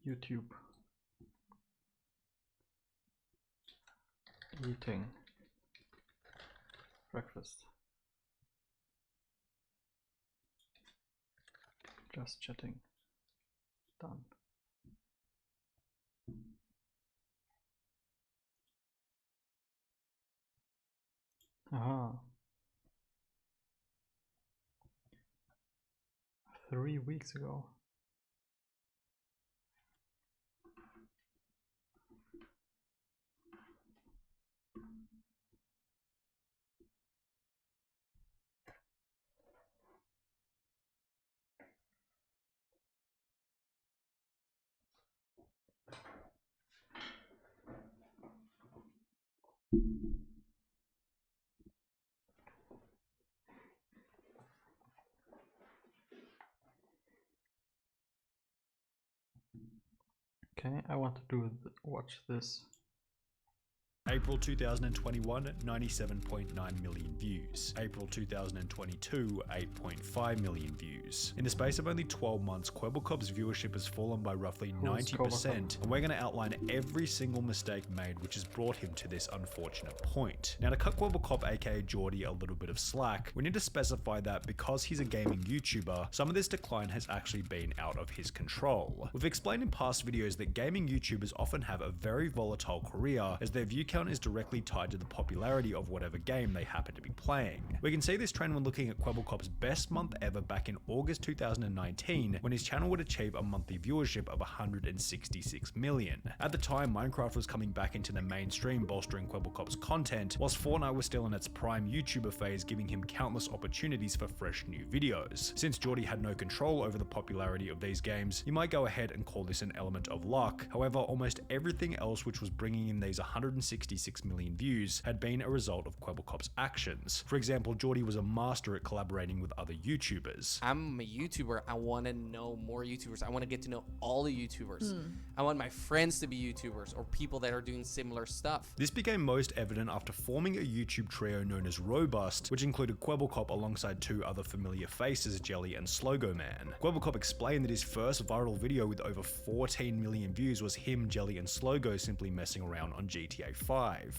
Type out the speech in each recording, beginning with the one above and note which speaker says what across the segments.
Speaker 1: YouTube. Eating breakfast. Just chatting. Done. Aha. 3 weeks ago. Okay, I want to watch this.
Speaker 2: April 2021, 97.9 million views. April 2022, 8.5 million views. In the space of only 12 months, Kwebbelkop's viewership has fallen by roughly 90%, and we're going to outline every single mistake made which has brought him to this unfortunate point. Now, to cut Kwebbelkop aka Geordie a little bit of slack, we need to specify that because he's a gaming YouTuber, some of this decline has actually been out of his control. We've explained in past videos that gaming YouTubers often have a very volatile career, as their view count is directly tied to the popularity of whatever game they happen to be playing. We can see this trend when looking at Kwebbelkop's best month ever back in August 2019, when his channel would achieve a monthly viewership of 166 million. At the time, Minecraft was coming back into the mainstream, bolstering Kwebbelkop's content, whilst Fortnite was still in its prime YouTuber phase, giving him countless opportunities for fresh new videos. Since Geordie had no control over the popularity of these games, you might go ahead and call this an element of luck. However, almost everything else which was bringing in these 166 million views had been a result of Kwebbelkop's actions. For example, Geordie was a master at collaborating with other YouTubers.
Speaker 3: I'm a YouTuber. I want to know more YouTubers. I want to get to know all the YouTubers. I want my friends to be YouTubers or people that are doing similar stuff.
Speaker 2: This became most evident after forming a YouTube trio known as Robust, which included Kwebbelkop alongside two other familiar faces, Jelly and Slogoman. Kwebbelkop explained that his first viral video with over 14 million views was him, Jelly and Slogo simply messing around on GTA 5.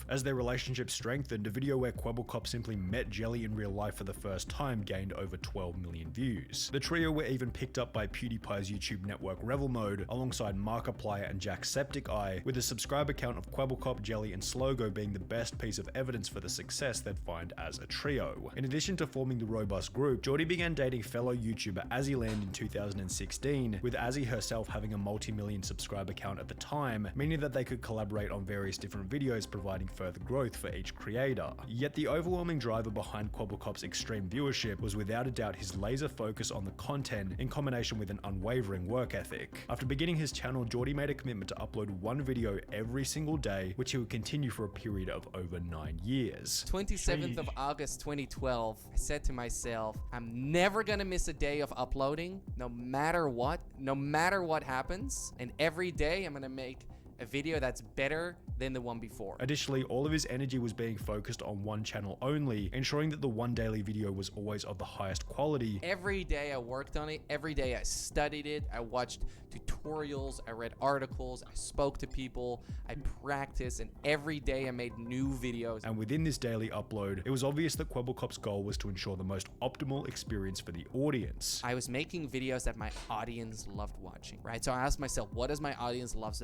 Speaker 2: As their relationship strengthened, a video where Kwebbelkop simply met Jelly in real life for the first time gained over 12 million views. The trio were even picked up by PewDiePie's YouTube network Revel Mode, alongside Markiplier and Jacksepticeye, with the subscriber count of Kwebbelkop, Jelly and Slogo being the best piece of evidence for the success they'd find as a trio. In addition to forming the Robust group, Geordie began dating fellow YouTuber Azzyland in 2016, with Azzy herself having a multi-million subscriber count at the time, meaning that they could collaborate on various different videos, providing further growth for each creator. Yet the overwhelming driver behind Kwebbelkop's extreme viewership was without a doubt his laser focus on the content in combination with an unwavering work ethic. After beginning his channel, Geordie made a commitment to upload one video every single day, which he would continue for a period of over 9 years.
Speaker 3: 27th of August 2012, I said to myself, I'm never gonna miss a day of uploading, no matter what happens, and every day I'm gonna make a video that's better than the one before.
Speaker 2: Additionally, all of his energy was being focused on one channel only, ensuring that the one daily video was always of the highest quality.
Speaker 3: Every day I worked on it, every day I studied it, I watched tutorials, I read articles, I spoke to people, I practiced, and every day I made new videos.
Speaker 2: And within this daily upload, it was obvious that Kwebbelkop's goal was to ensure the most optimal experience for the audience.
Speaker 3: I was making videos that my audience loved watching, right? So I asked myself, what does my audience love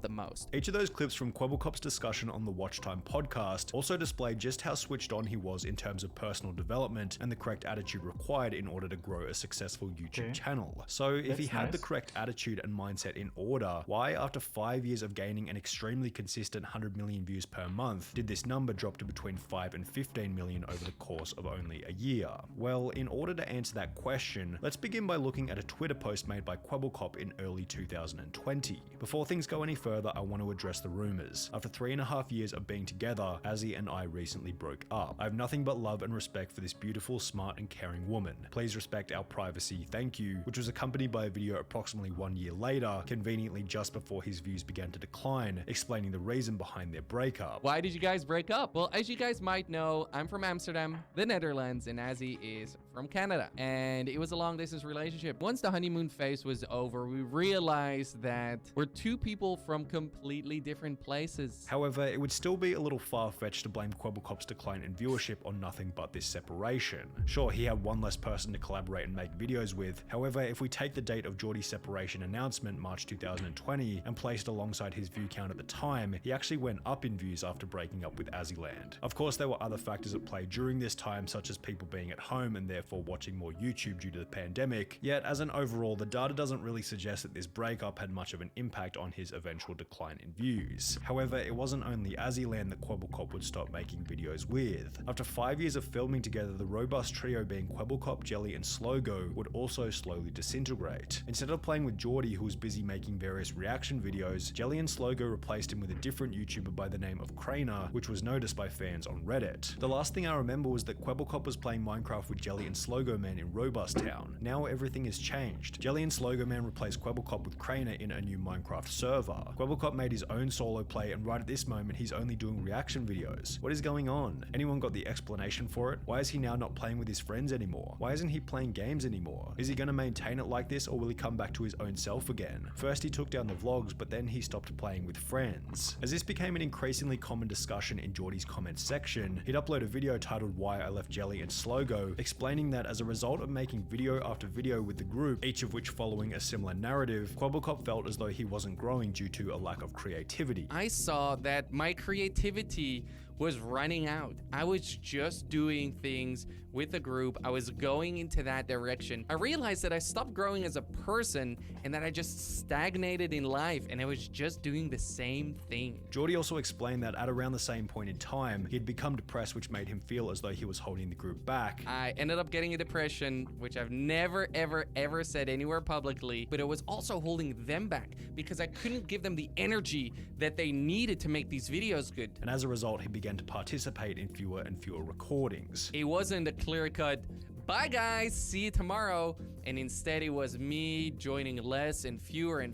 Speaker 3: the most?
Speaker 2: Each of those clips from Kwebbelkop's discussion on the Watch Time podcast also displayed just how switched on he was in terms of personal development and the correct attitude required in order to grow a successful YouTube channel. So if he had the correct attitude and mindset in order, why after 5 years of gaining an extremely consistent 100 million views per month did this number drop to between 5 and 15 million over the course of only a year? Well, in order to answer that question, let's begin by looking at a Twitter post made by Kwebbelkop in early 2020. Before things go any further, I want to address the rumors. After 3.5 years of being together, Azzy and I recently broke up. I have nothing but love and respect for this beautiful, smart, and caring woman. Please respect our privacy, thank you, which was accompanied by a video approximately 1 year later, conveniently just before his views began to decline, explaining the reason behind their breakup.
Speaker 3: Why did you guys break up? Well, as you guys might know, I'm from Amsterdam, the Netherlands, and Azzy is from Canada. And it was a long distance relationship. Once the honeymoon phase was over, we realized that we're two people from completely different places.
Speaker 2: However, it would still be a little far-fetched to blame Kwebbelkop's decline in viewership on nothing but this separation. Sure, he had one less person to collaborate and make videos with. However, if we take the date of Geordie's separation announcement, March 2020, and placed alongside his view count at the time, he actually went up in views after breaking up with Azzyland. Of course, there were other factors at play during this time, such as people being at home and therefore watching more YouTube due to the pandemic. Yet, as an overall, the data doesn't really suggest that this breakup had much of an impact on his eventual decline in views. However, it wasn't only Azzyland that Kwebbelkop would stop making videos with. After 5 years of filming together, the robust trio being Kwebbelkop, Jelly, and Slogo would also slowly disintegrate. Instead of playing with Geordie, who was busy making various reaction videos, Jelly and Slogo replaced him with a different YouTuber by the name of Crainer, which was noticed by fans on Reddit. The last thing I remember was that Kwebbelkop was playing Minecraft with Jelly and Slogo Man in Robust Town. Now everything has changed. Jelly and Slogo Man replaced Kwebbelkop with Crainer in a new Minecraft server. Kwebbelkop made his own solo play, and right at this moment he's only doing reaction videos. What is going on? Anyone got the explanation for it? Why is he now not playing with his friends anymore? Why isn't he playing games anymore? Is he going to maintain it like this, or will he come back to his own self again? First he took down the vlogs, but then he stopped playing with friends. As this became an increasingly common discussion in Geordie's comments section, he'd upload a video titled Why I Left Jelly and Slogo, explaining that as a result of making video after video with the group, each of which following a similar narrative, Kwebbelkop felt as though he wasn't growing due to a lack of creativity.
Speaker 3: I saw that my creativity was running out. I was just doing things with the group. I was going into that direction. I realized that I stopped growing as a person and that I just stagnated in life and I was just doing the same thing.
Speaker 2: Geordie also explained that at around the same point in time, he'd become depressed, which made him feel as though he was holding the group back.
Speaker 3: I ended up getting a depression, which I've never, ever said anywhere publicly, but it was also holding them back because I couldn't give them the energy that they needed to make these videos good.
Speaker 2: And as a result, he began to participate in fewer and fewer recordings.
Speaker 3: It wasn't a clear-cut, bye guys, see you tomorrow, and instead it was me joining less and fewer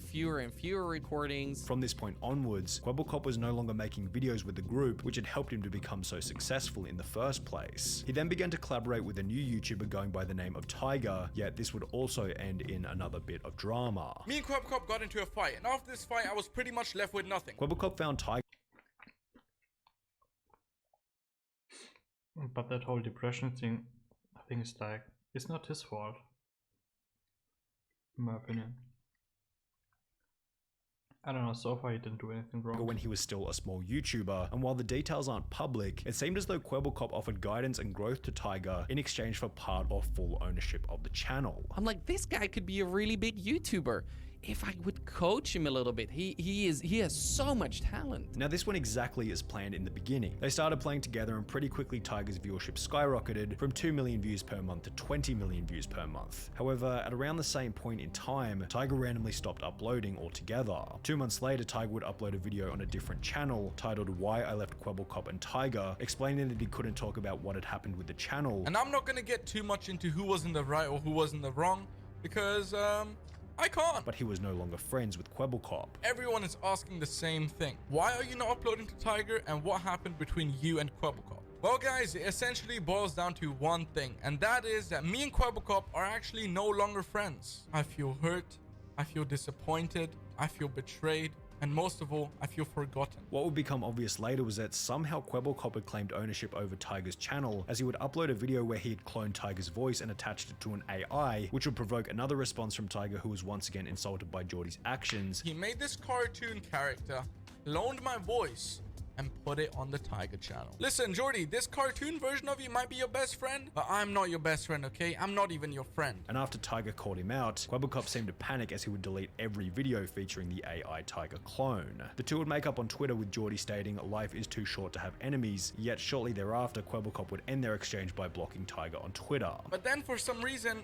Speaker 3: recordings.
Speaker 2: From this point onwards, Kwebbelkop was no longer making videos with the group, which had helped him to become so successful in the first place. He then began to collaborate with a new YouTuber going by the name of Tiger, yet this would also end in another bit of drama.
Speaker 4: Me and Kwebbelkop got into a fight, and after this fight I was pretty much left with nothing.
Speaker 2: Kwebbelkop found Tiger
Speaker 1: But that whole depression thing, I think it's like, it's not his fault. In my opinion. I don't know, so far he didn't do anything wrong.
Speaker 2: when he was still a small YouTuber, and while the details aren't public, it seemed as though Kwebbelkop offered guidance and growth to Tiger in exchange for part or full ownership of the channel.
Speaker 3: I'm like, this guy could be a really big YouTuber if I would coach him a little bit. He has so much talent.
Speaker 2: Now this went exactly as planned in the beginning. They started playing together and pretty quickly Tiger's viewership skyrocketed from 2 million views per month to 20 million views per month. However, at around the same point in time, Tiger randomly stopped uploading altogether. 2 months later, Tiger would upload a video on a different channel titled Why I Left Kwebbelkop and Tiger, explaining that he couldn't talk about what had happened with the channel.
Speaker 4: And I'm not gonna get too much into who was in the right or who was in the wrong, because I can't.
Speaker 2: But he was no longer friends with Kwebbelkop.
Speaker 4: Everyone is asking the same thing. Why are you not uploading to Tiger, and what happened between you and Kwebbelkop? Well guys, it essentially boils down to one thing, and that is that me and Kwebbelkop are actually no longer friends. I feel hurt, I feel disappointed, I feel betrayed, and most of all, I feel forgotten.
Speaker 2: What would become obvious later was that somehow Kwebbelkop had claimed ownership over Tiger's channel, as he would upload a video where he had cloned Tiger's voice and attached it to an AI, which would provoke another response from Tiger, who was once again insulted by Geordie's actions.
Speaker 4: He made this cartoon character, loaned my voice, and put it on the Tiger channel. Listen, Geordie, this cartoon version of you might be your best friend, but I'm not your best friend, okay? I'm not even your friend.
Speaker 2: And after Tiger called him out, Kwebbelkop seemed to panic as he would delete every video featuring the AI Tiger clone. The two would make up on Twitter, with Geordie stating, "Life is too short to have enemies," yet shortly thereafter, Kwebbelkop would end their exchange by blocking Tiger on Twitter.
Speaker 4: But then for some reason,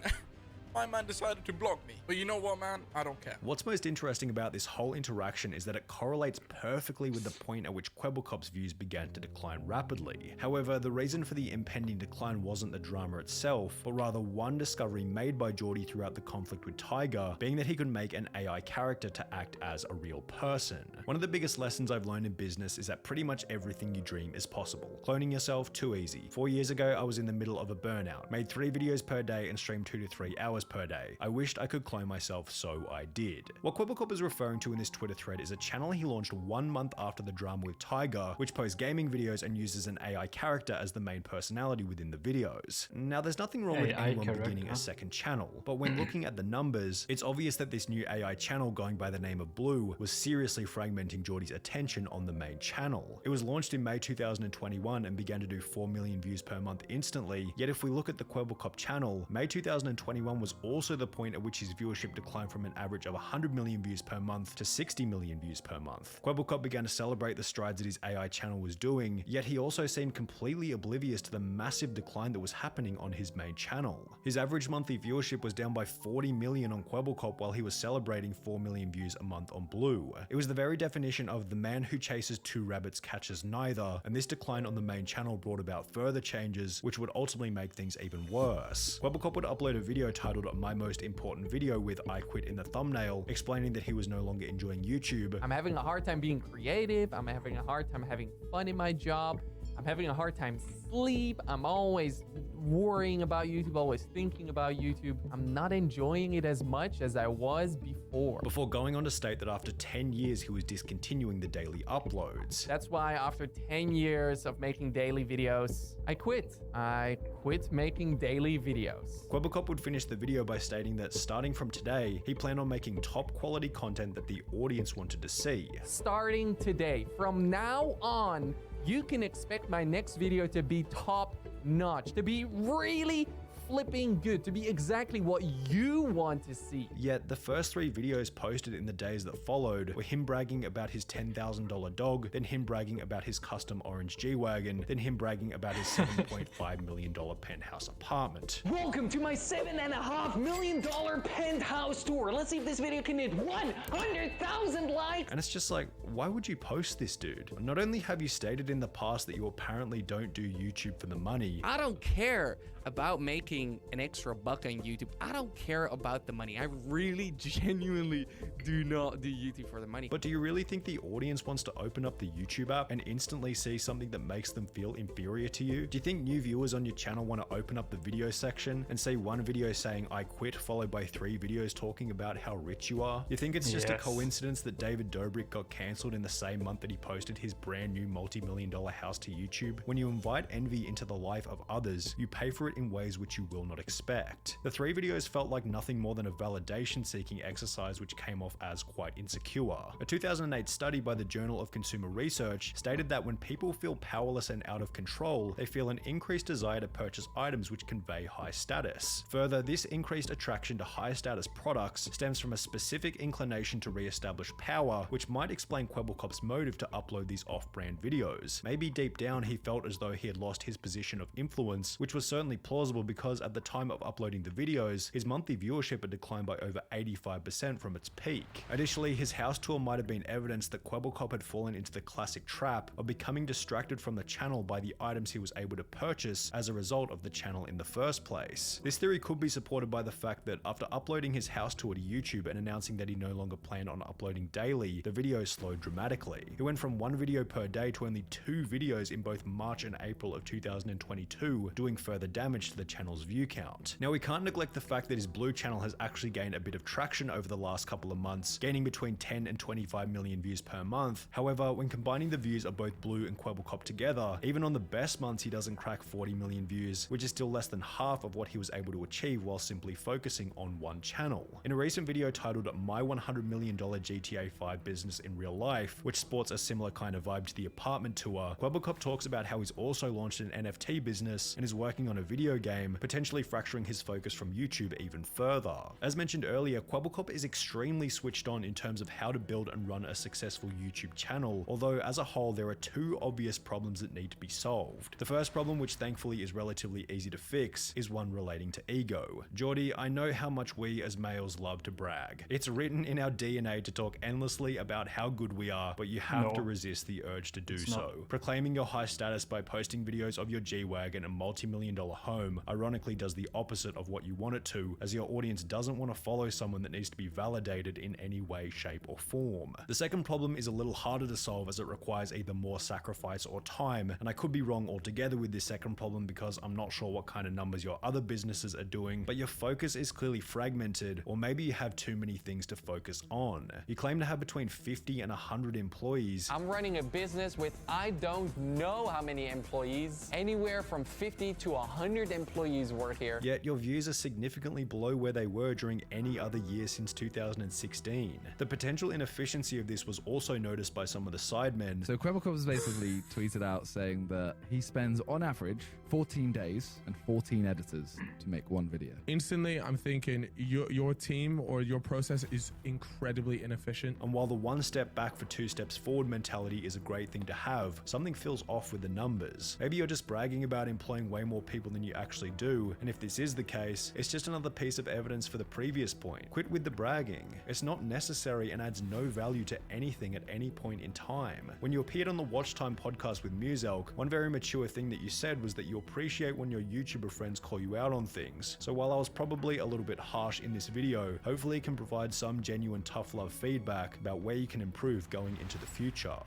Speaker 4: my man decided to block me. But you know what, man? I don't care.
Speaker 2: What's most interesting about this whole interaction is that it correlates perfectly with the point at which Kwebbelkop's views began to decline rapidly. However, the reason for the impending decline wasn't the drama itself, but rather one discovery made by Geordie throughout the conflict with Tiger, being that he could make an AI character to act as a real person. One of the biggest lessons I've learned in business is that pretty much everything you dream is possible. Cloning yourself, too easy. 4 years ago, I was in the middle of a burnout, made 3 videos per day and streamed 2 to 3 hours per day. I wished I could clone myself, so I did. What Kwebbelkop is referring to in this Twitter thread is a channel he launched 1 month after the drama with Tiger, which posts gaming videos and uses an AI character as the main personality within the videos. Now, there's nothing wrong with
Speaker 1: AI
Speaker 2: anyone
Speaker 1: character.
Speaker 2: beginning a second channel, but when looking at the numbers, it's obvious that this new AI channel going by the name of Blue was seriously fragmenting Geordie's attention on the main channel. It was launched in May 2021 and began to do 4 million views per month instantly, yet if we look at the Kwebbelkop channel, May 2021 was also the point at which his viewership declined from an average of 100 million views per month to 60 million views per month. Kwebbelkop began to celebrate the strides that his AI channel was doing, yet he also seemed completely oblivious to the massive decline that was happening on his main channel. His average monthly viewership was down by 40 million on Kwebbelkop while he was celebrating 4 million views a month on Blue. It was the very definition of the man who chases 2 rabbits catches neither, and this decline on the main channel brought about further changes which would ultimately make things even worse. Kwebbelkop would upload a video titled My Most Important Video with I Quit in the thumbnail, explaining that he was no longer enjoying YouTube.
Speaker 5: I'm having a hard time being creative. I'm having a hard time having fun in my job. I'm having a hard time sleep. I'm always worrying about YouTube, always thinking about YouTube. I'm not enjoying it as much as I was before.
Speaker 2: Before going on to state that after 10 years he was discontinuing the daily uploads.
Speaker 5: That's why after 10 years of making daily videos, I quit. I quit making daily videos.
Speaker 2: Kwebbelkop would finish the video by stating that starting from today, he planned on making top quality content that the audience wanted to see.
Speaker 5: Starting today, from now on, you can expect my next video to be top notch, to be really flipping good, to be exactly what you want to see.
Speaker 2: Yet the first 3 videos posted in the days that followed were him bragging about his $10,000 dog, then him bragging about his custom orange G-Wagon, then him bragging about his $7.5 million penthouse apartment.
Speaker 5: Welcome to my $7.5 million penthouse tour. Let's see if this video can hit 100,000 likes.
Speaker 2: And it's just like, why would you post this, dude? Not only have you stated in the past that you apparently don't do YouTube for the money,
Speaker 3: I don't care about making an extra buck on YouTube. I don't care about the money. I really genuinely do not do YouTube for the money.
Speaker 2: but do you really think the audience wants to open up the YouTube app and instantly see something that makes them feel inferior to you? Do you think new viewers on your channel want to open up the video section and see one video saying I quit followed by 3 videos talking about how rich you are? You think it's just a
Speaker 1: Yes.
Speaker 2: coincidence that David Dobrik got cancelled in the same month that he posted his brand new multi-million-dollar house to YouTube? When you invite envy into the life of others, you pay for it in ways which you will not expect. The 3 videos felt like nothing more than a validation-seeking exercise which came off as quite insecure. A 2008 study by the Journal of Consumer Research stated that when people feel powerless and out of control, they feel an increased desire to purchase items which convey high status. Further, this increased attraction to high status products stems from a specific inclination to re-establish power, which might explain Kwebbelkop's motive to upload these off-brand videos. Maybe deep down he felt as though he had lost his position of influence, which was certainly plausible because at the time of uploading the videos, his monthly viewership had declined by over 85% from its peak. Additionally, his house tour might have been evidence that Kwebbelkop had fallen into the classic trap of becoming distracted from the channel by the items he was able to purchase as a result of the channel in the first place. This theory could be supported by the fact that after uploading his house tour to YouTube and announcing that he no longer planned on uploading daily, the videos slowed dramatically. He went from 1 video per day to only 2 videos in both March and April of 2022, doing further damage to the channel's view count. Now, we can't neglect the fact that his Blue channel has actually gained a bit of traction over the last couple of months, gaining between 10 and 25 million views per month. However, when combining the views of both Blue and Kwebbelkop together, even on the best months he doesn't crack 40 million views, which is still less than half of what he was able to achieve while simply focusing on one channel. In a recent video titled My $100 Million GTA 5 Business in Real Life, which sports a similar kind of vibe to the apartment tour, Kwebbelkop talks about how he's also launched an NFT business and is working on a video game, potentially fracturing his focus from YouTube even further. As mentioned earlier, Kwebbelkop is extremely switched on in terms of how to build and run a successful YouTube channel, although as a whole there are two obvious problems that need to be solved. The first problem, which thankfully is relatively easy to fix, is one relating to ego. Geordie, I know how much we as males love to brag. It's written in our DNA to talk endlessly about how good we are, but you have to resist the urge to do so. Proclaiming your high status by posting videos of your G-Wagon and multi-million-dollar home ironically does the opposite of what you want it to, as your audience doesn't want to follow someone that needs to be validated in any way, shape, or form. The second problem is a little harder to solve as it requires either more sacrifice or time, and I could be wrong altogether with this second problem because I'm not sure what kind of numbers your other businesses are doing, but your focus is clearly fragmented, or maybe you have too many things to focus on. You claim to have between 50 and 100 employees.
Speaker 6: I'm running a business with I don't know how many employees. Anywhere from 50 to 100 employees work here.
Speaker 2: Yet your views are significantly below where they were during any other year since 2016. The potential inefficiency of this was also noticed by some of the sidemen.
Speaker 7: So Kwebbelkop has basically tweeted out saying that he spends on average 14 days and 14 editors to make one video.
Speaker 8: Instantly, I'm thinking your team or your process is incredibly inefficient.
Speaker 2: And while the one step back for two steps forward mentality is a great thing to have, something feels off with the numbers. Maybe you're just bragging about employing way more people than you actually do, and if this is the case, it's just another piece of evidence for the previous point. Quit with the bragging. It's not necessary and adds no value to anything at any point in time. When you appeared on the Watch Time podcast with Muselk, one very mature thing that you said was that you appreciate when your YouTuber friends call you out on things. So while I was probably a little bit harsh in this video, hopefully it can provide some genuine tough love feedback about where you can improve going into the future.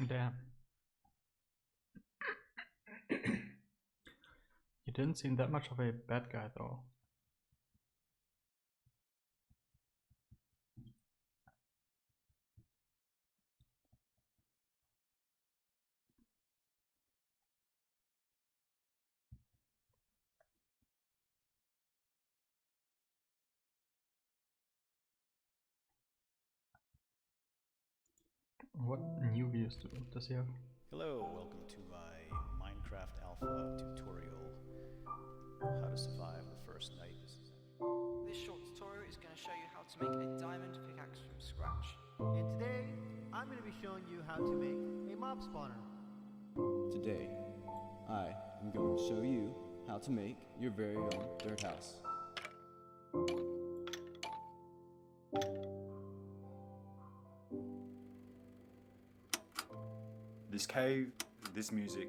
Speaker 1: Damn. You didn't seem that much of a bad guy though. What new views does he have?
Speaker 9: Hello, welcome to my Minecraft Alpha tutorial. How to survive the first night.
Speaker 10: This short tutorial is going to show you how to make a diamond pickaxe from scratch.
Speaker 11: And today, I'm going to be showing you how to make a mob spawner.
Speaker 12: Today, I am going to show you how to make your very own dirt house.
Speaker 2: This cave, this music.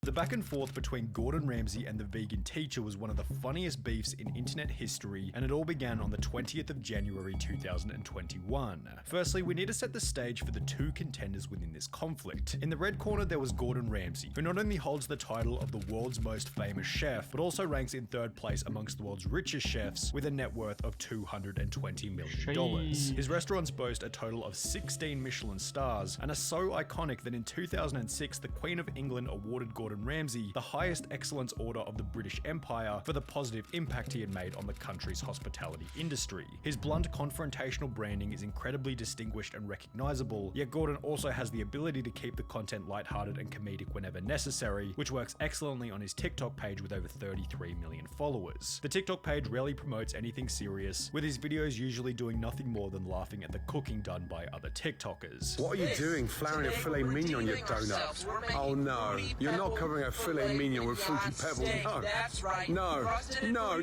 Speaker 2: The back and forth between Gordon Ramsay and the vegan teacher was one of the funniest beefs in internet history, and it all began on the 20th of January 2021. Firstly, we need to set the stage for the two contenders within this conflict. In the red corner there was Gordon Ramsay, who not only holds the title of the world's most famous chef, but also ranks in third place amongst the world's richest chefs with a net worth of $220 million. His restaurants boast a total of 16 Michelin stars, and are so iconic that in 2006 the Queen of England awarded Gordon Ramsay the highest excellence order of the British Empire for the positive impact he had made on the country's hospitality industry. His blunt, confrontational branding is incredibly distinguished and recognizable, yet Gordon also has the ability to keep the content lighthearted and comedic whenever necessary, which works excellently on his TikTok page with over 33 million followers. The TikTok page rarely promotes anything serious, with his videos usually doing nothing more than laughing at the cooking done by other TikTokers.
Speaker 13: What are you doing, flouring a filet mignon on your donut? Oh no, you're not covering a filet mignon with fruity pebbles. No,
Speaker 10: That's right.
Speaker 13: no,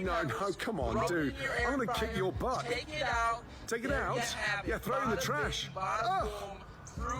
Speaker 13: come on, dude. I'm gonna kick your butt.
Speaker 10: Take it out.
Speaker 13: Take it out? Yeah, throw it in the trash. Oh,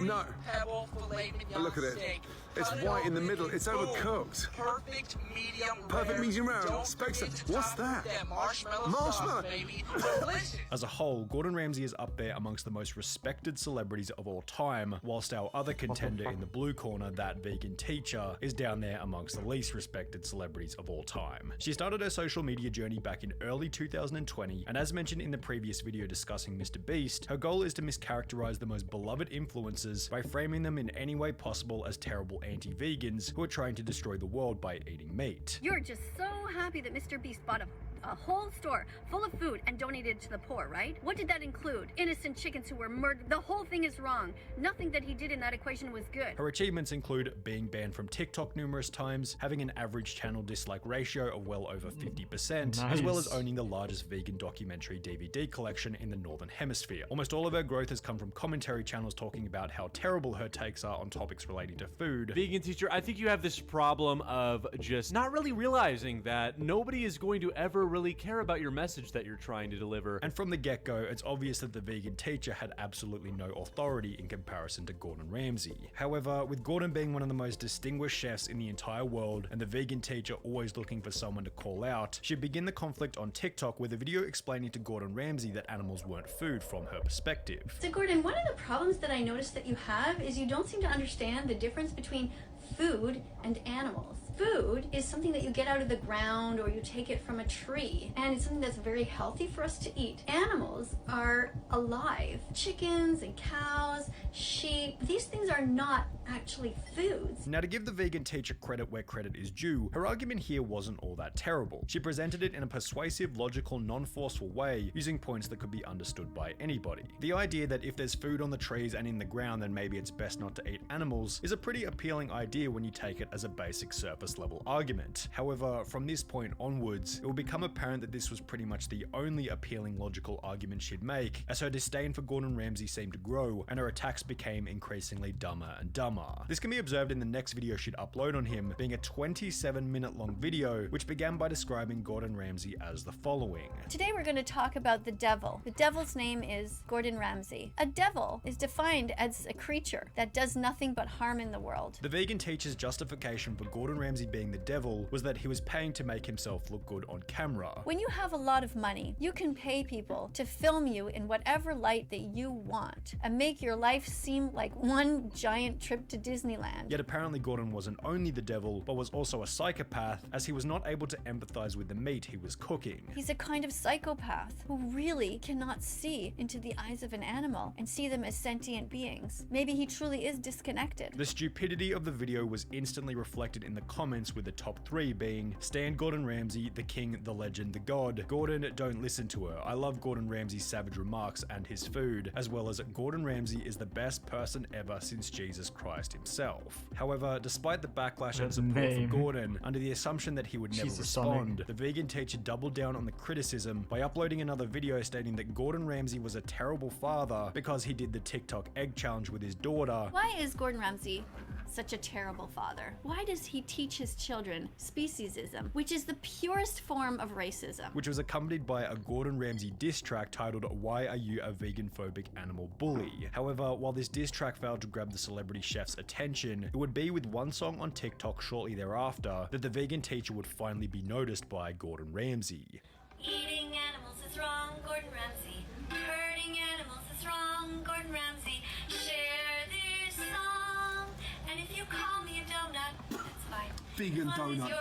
Speaker 13: no.
Speaker 10: Pebble filet mignon
Speaker 13: Look at it.
Speaker 10: steak.
Speaker 13: It's
Speaker 10: Cut it
Speaker 13: white in the
Speaker 10: open.
Speaker 13: middle. It's
Speaker 10: Boom.
Speaker 13: overcooked.
Speaker 10: Perfect medium
Speaker 13: Perfect
Speaker 10: rare.
Speaker 13: medium rare.
Speaker 10: Don't
Speaker 13: Spectre.
Speaker 10: forget to
Speaker 13: What's
Speaker 10: top
Speaker 13: that?
Speaker 10: That marshmallow
Speaker 13: Marshmallow.
Speaker 10: sauce, baby. Delicious.
Speaker 2: As a whole, Gordon Ramsay is up there amongst the most respected celebrities of all time, whilst our other contender in the blue corner, that vegan teacher, is down there amongst the least respected celebrities of all time. She started her social media journey back in early 2020, and as mentioned in the previous video discussing Mr. Beast, her goal is to mischaracterize the most beloved influencers by framing them in any way possible as terrible anti-vegans who are trying to destroy the world by eating meat.
Speaker 14: You're just so happy that Mr. Beast bought a a whole store full of food and donated it to the poor, right? What did that include? Innocent chickens who were murdered. The whole thing is wrong. Nothing that he did in that equation was good.
Speaker 2: Her achievements include being banned from TikTok numerous times, having an average channel dislike ratio of well over 50%, as well as owning the largest vegan documentary DVD collection in the Northern Hemisphere. Almost all of her growth has come from commentary channels talking about how terrible her takes are on topics relating to food.
Speaker 15: Vegan teacher, I think you have this problem of just not really realizing that nobody is going to ever really care about your message that you're trying to deliver.
Speaker 2: And from the get-go, it's obvious that the vegan teacher had absolutely no authority in comparison to Gordon Ramsay. However, with Gordon being one of the most distinguished chefs in the entire world and the vegan teacher always looking for someone to call out, she began the conflict on TikTok with a video explaining to Gordon Ramsay that animals weren't food from her perspective.
Speaker 16: So Gordon, one of the problems that I noticed that you have is you don't seem to understand the difference between food and animals. Food is something that you get out of the ground or you take it from a tree, and it's something that's very healthy for us to eat. Animals are alive. Chickens and cows, sheep, these things are not actually foods.
Speaker 2: Now, to give the vegan teacher credit where credit is due, her argument here wasn't all that terrible. She presented it in a persuasive, logical, non-forceful way, using points that could be understood by anybody. The idea that if there's food on the trees and in the ground, then maybe it's best not to eat animals is a pretty appealing idea when you take it as a basic surface level argument. However, from this point onwards, it will become apparent that this was pretty much the only appealing logical argument she'd make, as her disdain for Gordon Ramsay seemed to grow and her attacks became increasingly dumber and dumber. This can be observed in the next video she'd upload on him, being a 27-minute long video which began by describing Gordon Ramsay as the following.
Speaker 16: Today we're going to talk about the devil. The devil's name is Gordon Ramsay. A devil is defined as a creature that does nothing but harm in the world.
Speaker 2: The vegan teacher's justification for Gordon Ramsay being the devil was that he was paying to make himself look good on camera.
Speaker 16: When you have a lot of money, you can pay people to film you in whatever light that you want and make your life seem like one giant trip to Disneyland.
Speaker 2: Yet apparently Gordon wasn't only the devil, but was also a psychopath, as he was not able to empathize with the meat he was cooking.
Speaker 16: He's a kind of psychopath who really cannot see into the eyes of an animal and see them as sentient beings. Maybe he truly is disconnected.
Speaker 2: The stupidity of the video was instantly reflected in the comments, with the top 3 being Stan Gordon Ramsay, the king, the legend, the god. Gordon, don't listen to her. I love Gordon Ramsay's savage remarks and his food, as well as Gordon Ramsay is the best person ever since Jesus Christ himself. However, despite the backlash and support for Gordon, under the assumption that he would never respond, the vegan teacher doubled down on the criticism by uploading another video stating that Gordon Ramsay was a terrible father because he did the TikTok egg challenge with his daughter.
Speaker 16: Why is Gordon Ramsay such a terrible father? Why does he teach his children speciesism, which is the purest form of racism?
Speaker 2: Which was accompanied by a Gordon Ramsay diss track titled "Why Are You a Vegan-Phobic Animal Bully?" However, while this diss track failed to grab the celebrity chef's attention, it would be with one song on TikTok shortly thereafter that the vegan teacher would finally be noticed by Gordon Ramsay.
Speaker 16: Eating animals is wrong, Gordon Ramsay. Hurting animals is wrong, Gordon Ramsay. Share this song, and if you call me a donut, that's fine.
Speaker 13: Vegan donut.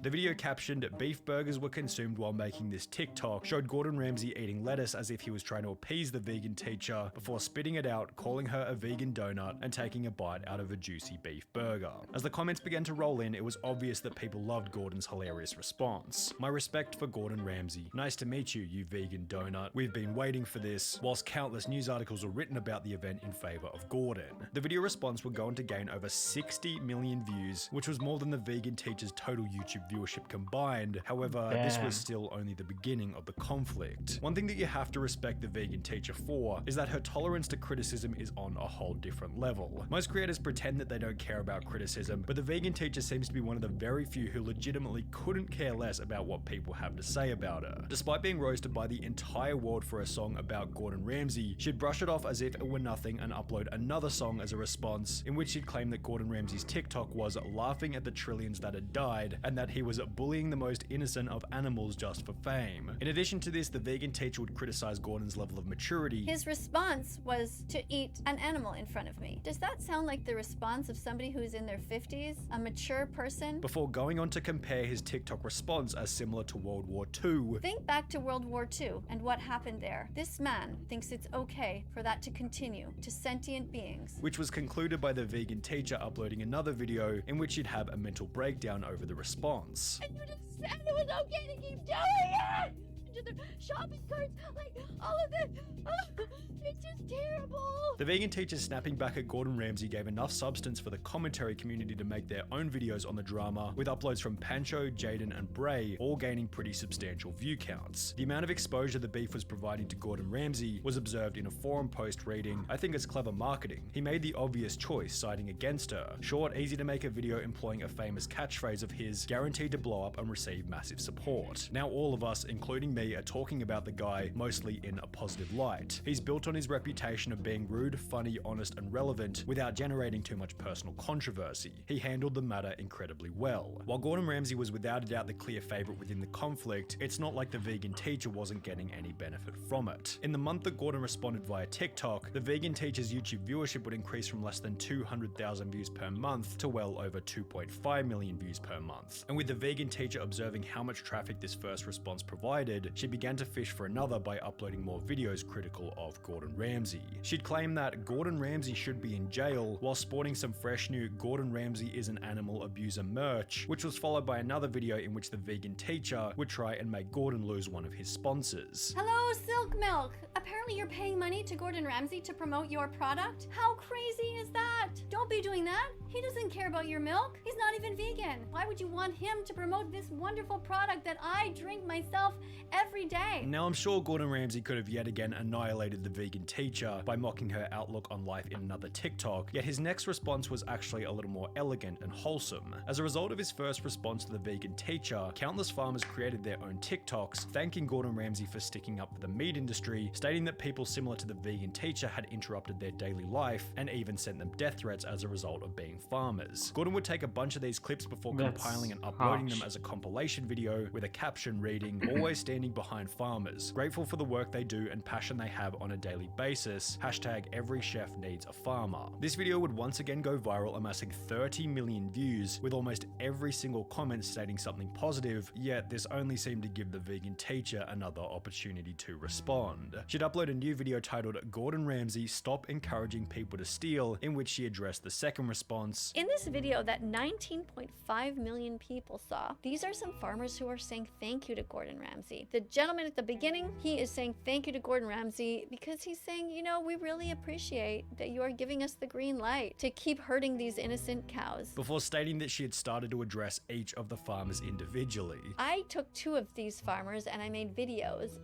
Speaker 2: The video captioned, "Beef burgers were consumed while making this TikTok," showed Gordon Ramsay eating lettuce as if he was trying to appease the vegan teacher before spitting it out, calling her a vegan donut, and taking a bite out of a juicy beef burger. As the comments began to roll in, it was obvious that people loved Gordon's hilarious response. "My respect for Gordon Ramsay. Nice to meet you, you vegan donut. We've been waiting for this," whilst countless news articles were written about the event in favor of Gordon. The video response would go on to gain over 60 million views, which was more than the vegan teacher's total YouTube viewership combined. However, this was still only the beginning of the conflict. One thing that you have to respect the vegan teacher for is that her tolerance to criticism is on a whole different level. Most creators pretend that they don't care about criticism, but the vegan teacher seems to be one of the very few who legitimately couldn't care less about what people have to say about her. Despite being roasted by the entire world for a song about Gordon Ramsay, she'd brush it off as if it were nothing and upload another song as a response, in which she'd claim that Gordon Ramsay's TikTok was laughing at the trillions that had died, and that he was bullying the most innocent of animals just for fame. In addition to this, the vegan teacher would criticize Gordon's level of maturity.
Speaker 16: His response was to eat an animal in front of me. Does that sound like the response of somebody who's in their 50s, a mature person?
Speaker 2: Before going on to compare his TikTok response as similar to World War II.
Speaker 16: Think back to World War II and what happened there. This man thinks it's okay for that to continue to sentient beings.
Speaker 2: Which was concluded by the vegan teacher uploading another video in which he'd have a mental breakdown over the response. months.
Speaker 17: And you just said it was okay to keep doing it! Into the shopping carts, like, all of this. Oh, it's just terrible.
Speaker 2: The vegan teacher snapping back at Gordon Ramsay gave enough substance for the commentary community to make their own videos on the drama, with uploads from Pancho, Jaden, and Bray all gaining pretty substantial view counts. The amount of exposure the beef was providing to Gordon Ramsay was observed in a forum post reading, "I think it's clever marketing. He made the obvious choice, siding against her. Short, easy to make a video employing a famous catchphrase of his, guaranteed to blow up and receive massive support. Now all of us, including me, are talking about the guy mostly in a positive light. He's built on his reputation of being rude, funny, honest, and relevant without generating too much personal controversy. He handled the matter incredibly well." While Gordon Ramsay was without a doubt the clear favorite within the conflict, it's not like the vegan teacher wasn't getting any benefit from it. In the month that Gordon responded via TikTok, the vegan teacher's YouTube viewership would increase from less than 200,000 views per month to well over 2.5 million views per month. And with the vegan teacher observing how much traffic this first response provided, she began to fish for another by uploading more videos critical of Gordon Ramsay. She'd claim that Gordon Ramsay should be in jail while sporting some fresh new "Gordon Ramsay is an animal abuser" merch, which was followed by another video in which the vegan teacher would try and make Gordon lose one of his sponsors.
Speaker 14: Hello, Silk Milk. Apparently you're paying money to Gordon Ramsay to promote your product? How crazy is that? Don't be doing that. He doesn't care about your milk. He's not even vegan. Why would you want him to promote this wonderful product that I drink myself every day?
Speaker 2: Now I'm sure Gordon Ramsay could have yet again annihilated the vegan teacher by mocking her outlook on life in another TikTok, yet his next response was actually a little more elegant and wholesome. As a result of his first response to the vegan teacher, countless farmers created their own TikToks thanking Gordon Ramsay for sticking up for the meat industry, stating that people similar to the vegan teacher had interrupted their daily life and even sent them death threats as a result of being farmers. Gordon would take a bunch of these clips before compiling and uploading them as a compilation video with a caption reading, "Always standing behind farmers, grateful for the work they do and passion they have on a daily basis, hashtag every chef needs a farmer." This video would once again go viral, amassing 30 million views, with almost every single comment stating something positive, yet this only seemed to give the vegan teacher another opportunity to respond. She'd upload a new video titled "Gordon Ramsay, Stop Encouraging People to Steal," in which she addressed the second response.
Speaker 16: In this video that 19.5 million people saw, these are some farmers who are saying thank you to Gordon Ramsay. The gentleman at the beginning, he is saying thank you to Gordon Ramsay because he's saying, you know, we really appreciate that you are giving us the green light to keep hurting these innocent cows.
Speaker 2: Before stating that she had started to address each of the farmers individually.
Speaker 16: I took 2 of these farmers and I made videos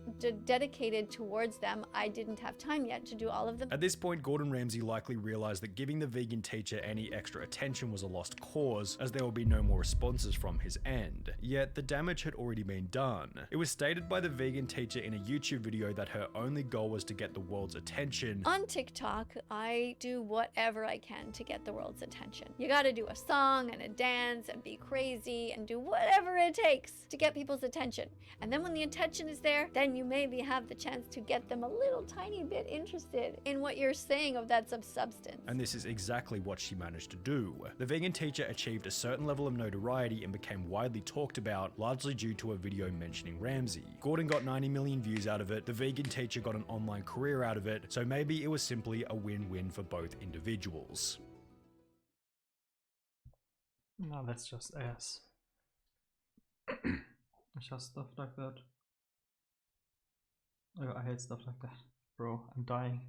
Speaker 16: dedicated towards them. I didn't have time yet to do all of them.
Speaker 2: At this point, Gordon Ramsay likely realized that giving the vegan teacher any extra attention was a lost cause, as there would be no more responses from his end. Yet, the damage had already been done. It was stated by the vegan teacher in a YouTube video that her only goal was to get the world's attention.
Speaker 16: On TikTok, I do whatever I can to get the world's attention. You gotta do a song and a dance and be crazy and do whatever it takes to get people's attention. And then when the attention is there, then you maybe have the chance to get them a little tiny bit interested in what you're saying of that substance.
Speaker 2: And this is exactly what she managed to do. The vegan teacher achieved a certain level of notoriety and became widely talked about, largely due to a video mentioning Ramsay. Gordon got 90 million views out of it, the vegan teacher got an online career out of it, so maybe it was simply a win-win for both individuals.
Speaker 1: No, that's just ass. It's just stuff like that. Oh, I hate stuff like that. Bro, I'm dying.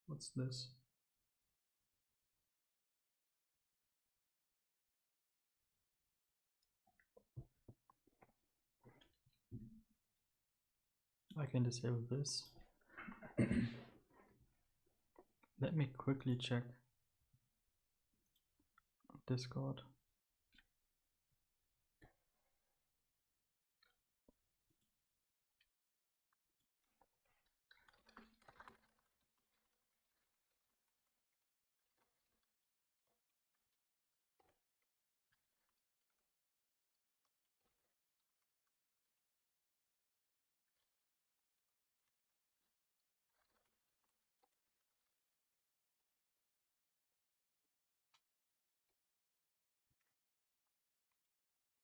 Speaker 1: What's this? I can disable this. Let me quickly check Discord.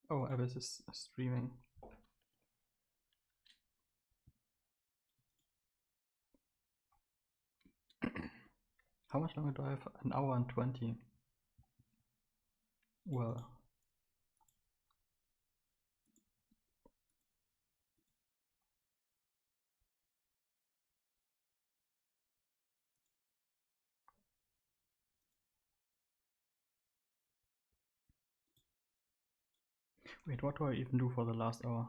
Speaker 1: Oh, Abyss is streaming. How much longer do I have? An hour and 20. Well. Wait, what do I even do for the last hour?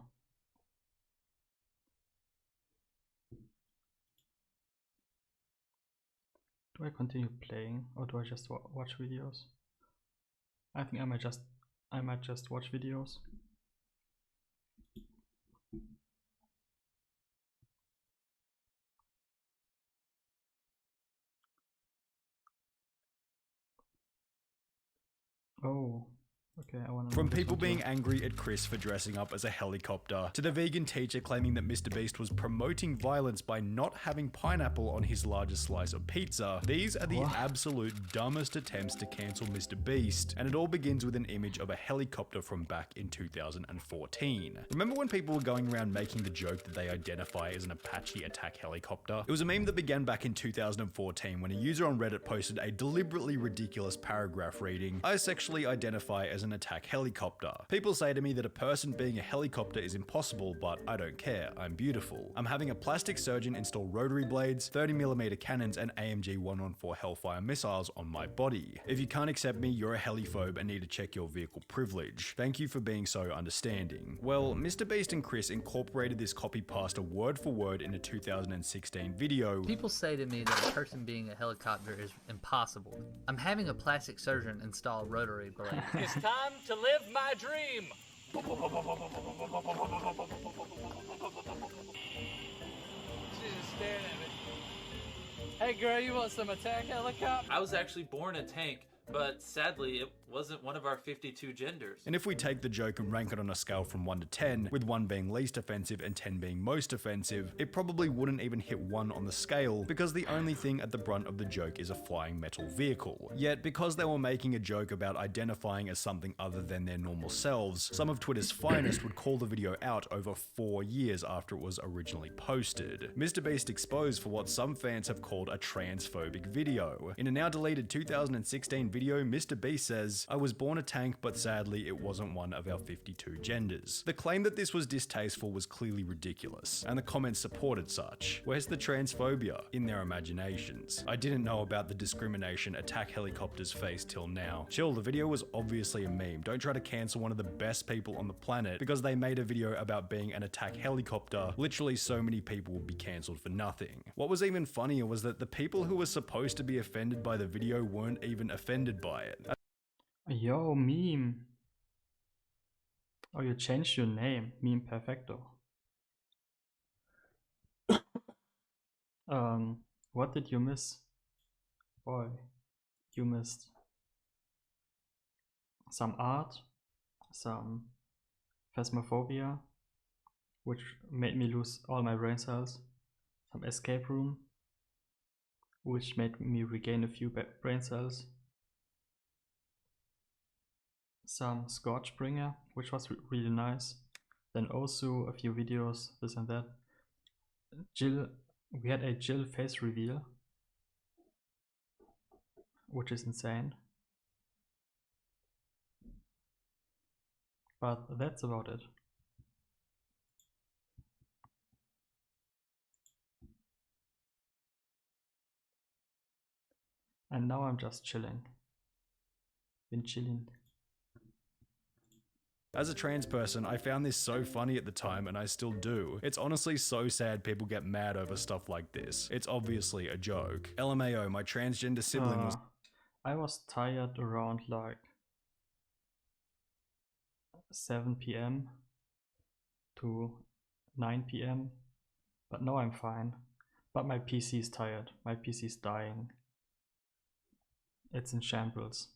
Speaker 1: Do I continue playing or do I just watch videos? I think I might just watch videos. Oh. Okay, I want to
Speaker 2: From people being angry at Chris for dressing up as a helicopter, to the vegan teacher claiming that MrBeast was promoting violence by not having pineapple on his largest slice of pizza, these are the absolute dumbest attempts to cancel MrBeast, and it all begins with an image of a helicopter from back in 2014. Remember when people were going around making the joke that they identify as an Apache attack helicopter? It was a meme that began back in 2014 when a user on Reddit posted a deliberately ridiculous paragraph reading, "I sexually identify as an attack helicopter. People say to me that a person being a helicopter is impossible, but I don't care. I'm beautiful. I'm having a plastic surgeon install rotary blades, 30mm cannons, and AMG 114 Hellfire missiles on my body. If you can't accept me, you're a heliphobe and need to check your vehicle privilege. Thank you for being so understanding." Well, MrBeast and Chris incorporated this copy pasta word for word in a 2016 video.
Speaker 18: People say to me that a person being a helicopter is impossible. I'm having a plastic surgeon install rotary blades.
Speaker 19: It's time to live my dream.
Speaker 18: She's just staring at me. Hey girl, you want some attack helicopter? I was actually born a tank, but sadly it wasn't one of our 52 genders.
Speaker 2: And if we take the joke and rank it on a scale from 1 to 10, with 1 being least offensive and 10 being most offensive, it probably wouldn't even hit 1 on the scale because the only thing at the brunt of the joke is a flying metal vehicle. Yet, because they were making a joke about identifying as something other than their normal selves, some of Twitter's finest would call the video out over 4 years after it was originally posted. MrBeast exposed for what some fans have called a transphobic video. In a now deleted 2016 video, MrBeast says, "I was born a tank, but sadly it wasn't one of our 52 genders." The claim that this was distasteful was clearly ridiculous, and the comments supported such. Where's the transphobia? In their imaginations. I didn't know about the discrimination attack helicopters face till now. Chill, the video was obviously a meme. Don't try to cancel one of the best people on the planet because they made a video about being an attack helicopter. Literally so many people would be cancelled for nothing. What was even funnier was that the people who were supposed to be offended by the video weren't even offended by it.
Speaker 1: Yo, meme. Oh, you changed your name. Meme Perfecto. What did you miss? Boy, you missed some art, some Phasmophobia, which made me lose all my brain cells, some Escape Room, which made me regain a few brain cells, some Scorchbringer, which was really nice, then also a few videos, this and that. Jill, we had a Jill face reveal, which is insane. But that's about it. And now I'm just chilling. Been chilling.
Speaker 2: As a trans person, I found this so funny at the time, and I still do. It's honestly so sad people get mad over stuff like this. It's obviously a joke. LMAO, my transgender sibling was...
Speaker 1: I was tired around like 7 PM to 9 PM, but now I'm fine. But my PC is tired. My PC is dying. It's in shambles.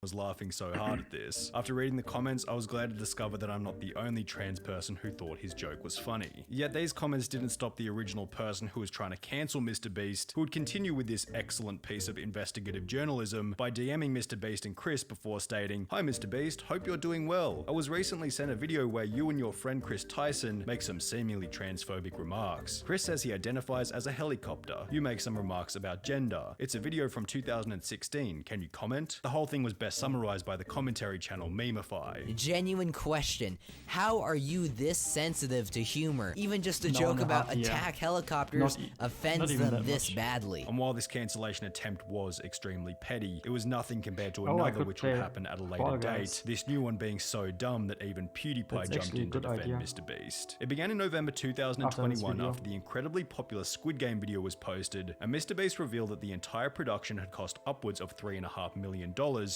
Speaker 2: was laughing so hard at this. After reading the comments, I was glad to discover that I'm not the only trans person who thought his joke was funny. Yet these comments didn't stop the original person who was trying to cancel MrBeast, who would continue with this excellent piece of investigative journalism by DMing MrBeast and Chris before stating, "Hi MrBeast, hope you're doing well. I was recently sent a video where you and your friend Chris Tyson make some seemingly transphobic remarks. Chris says he identifies as a helicopter. You make some remarks about gender. It's a video from 2016. Can you comment?" The whole thing was best summarized by the commentary channel Memify.
Speaker 20: Genuine question. How are you this sensitive to humor? Even just a joke about attack helicopters offends them this badly.
Speaker 2: And while this cancellation attempt was extremely petty, it was nothing compared to another which would happen at a later date. This new one being so dumb that even PewDiePie jumped in to defend MrBeast. It began in November 2021 after the incredibly popular Squid Game video was posted, and MrBeast revealed that the entire production had cost upwards of $3.5 million,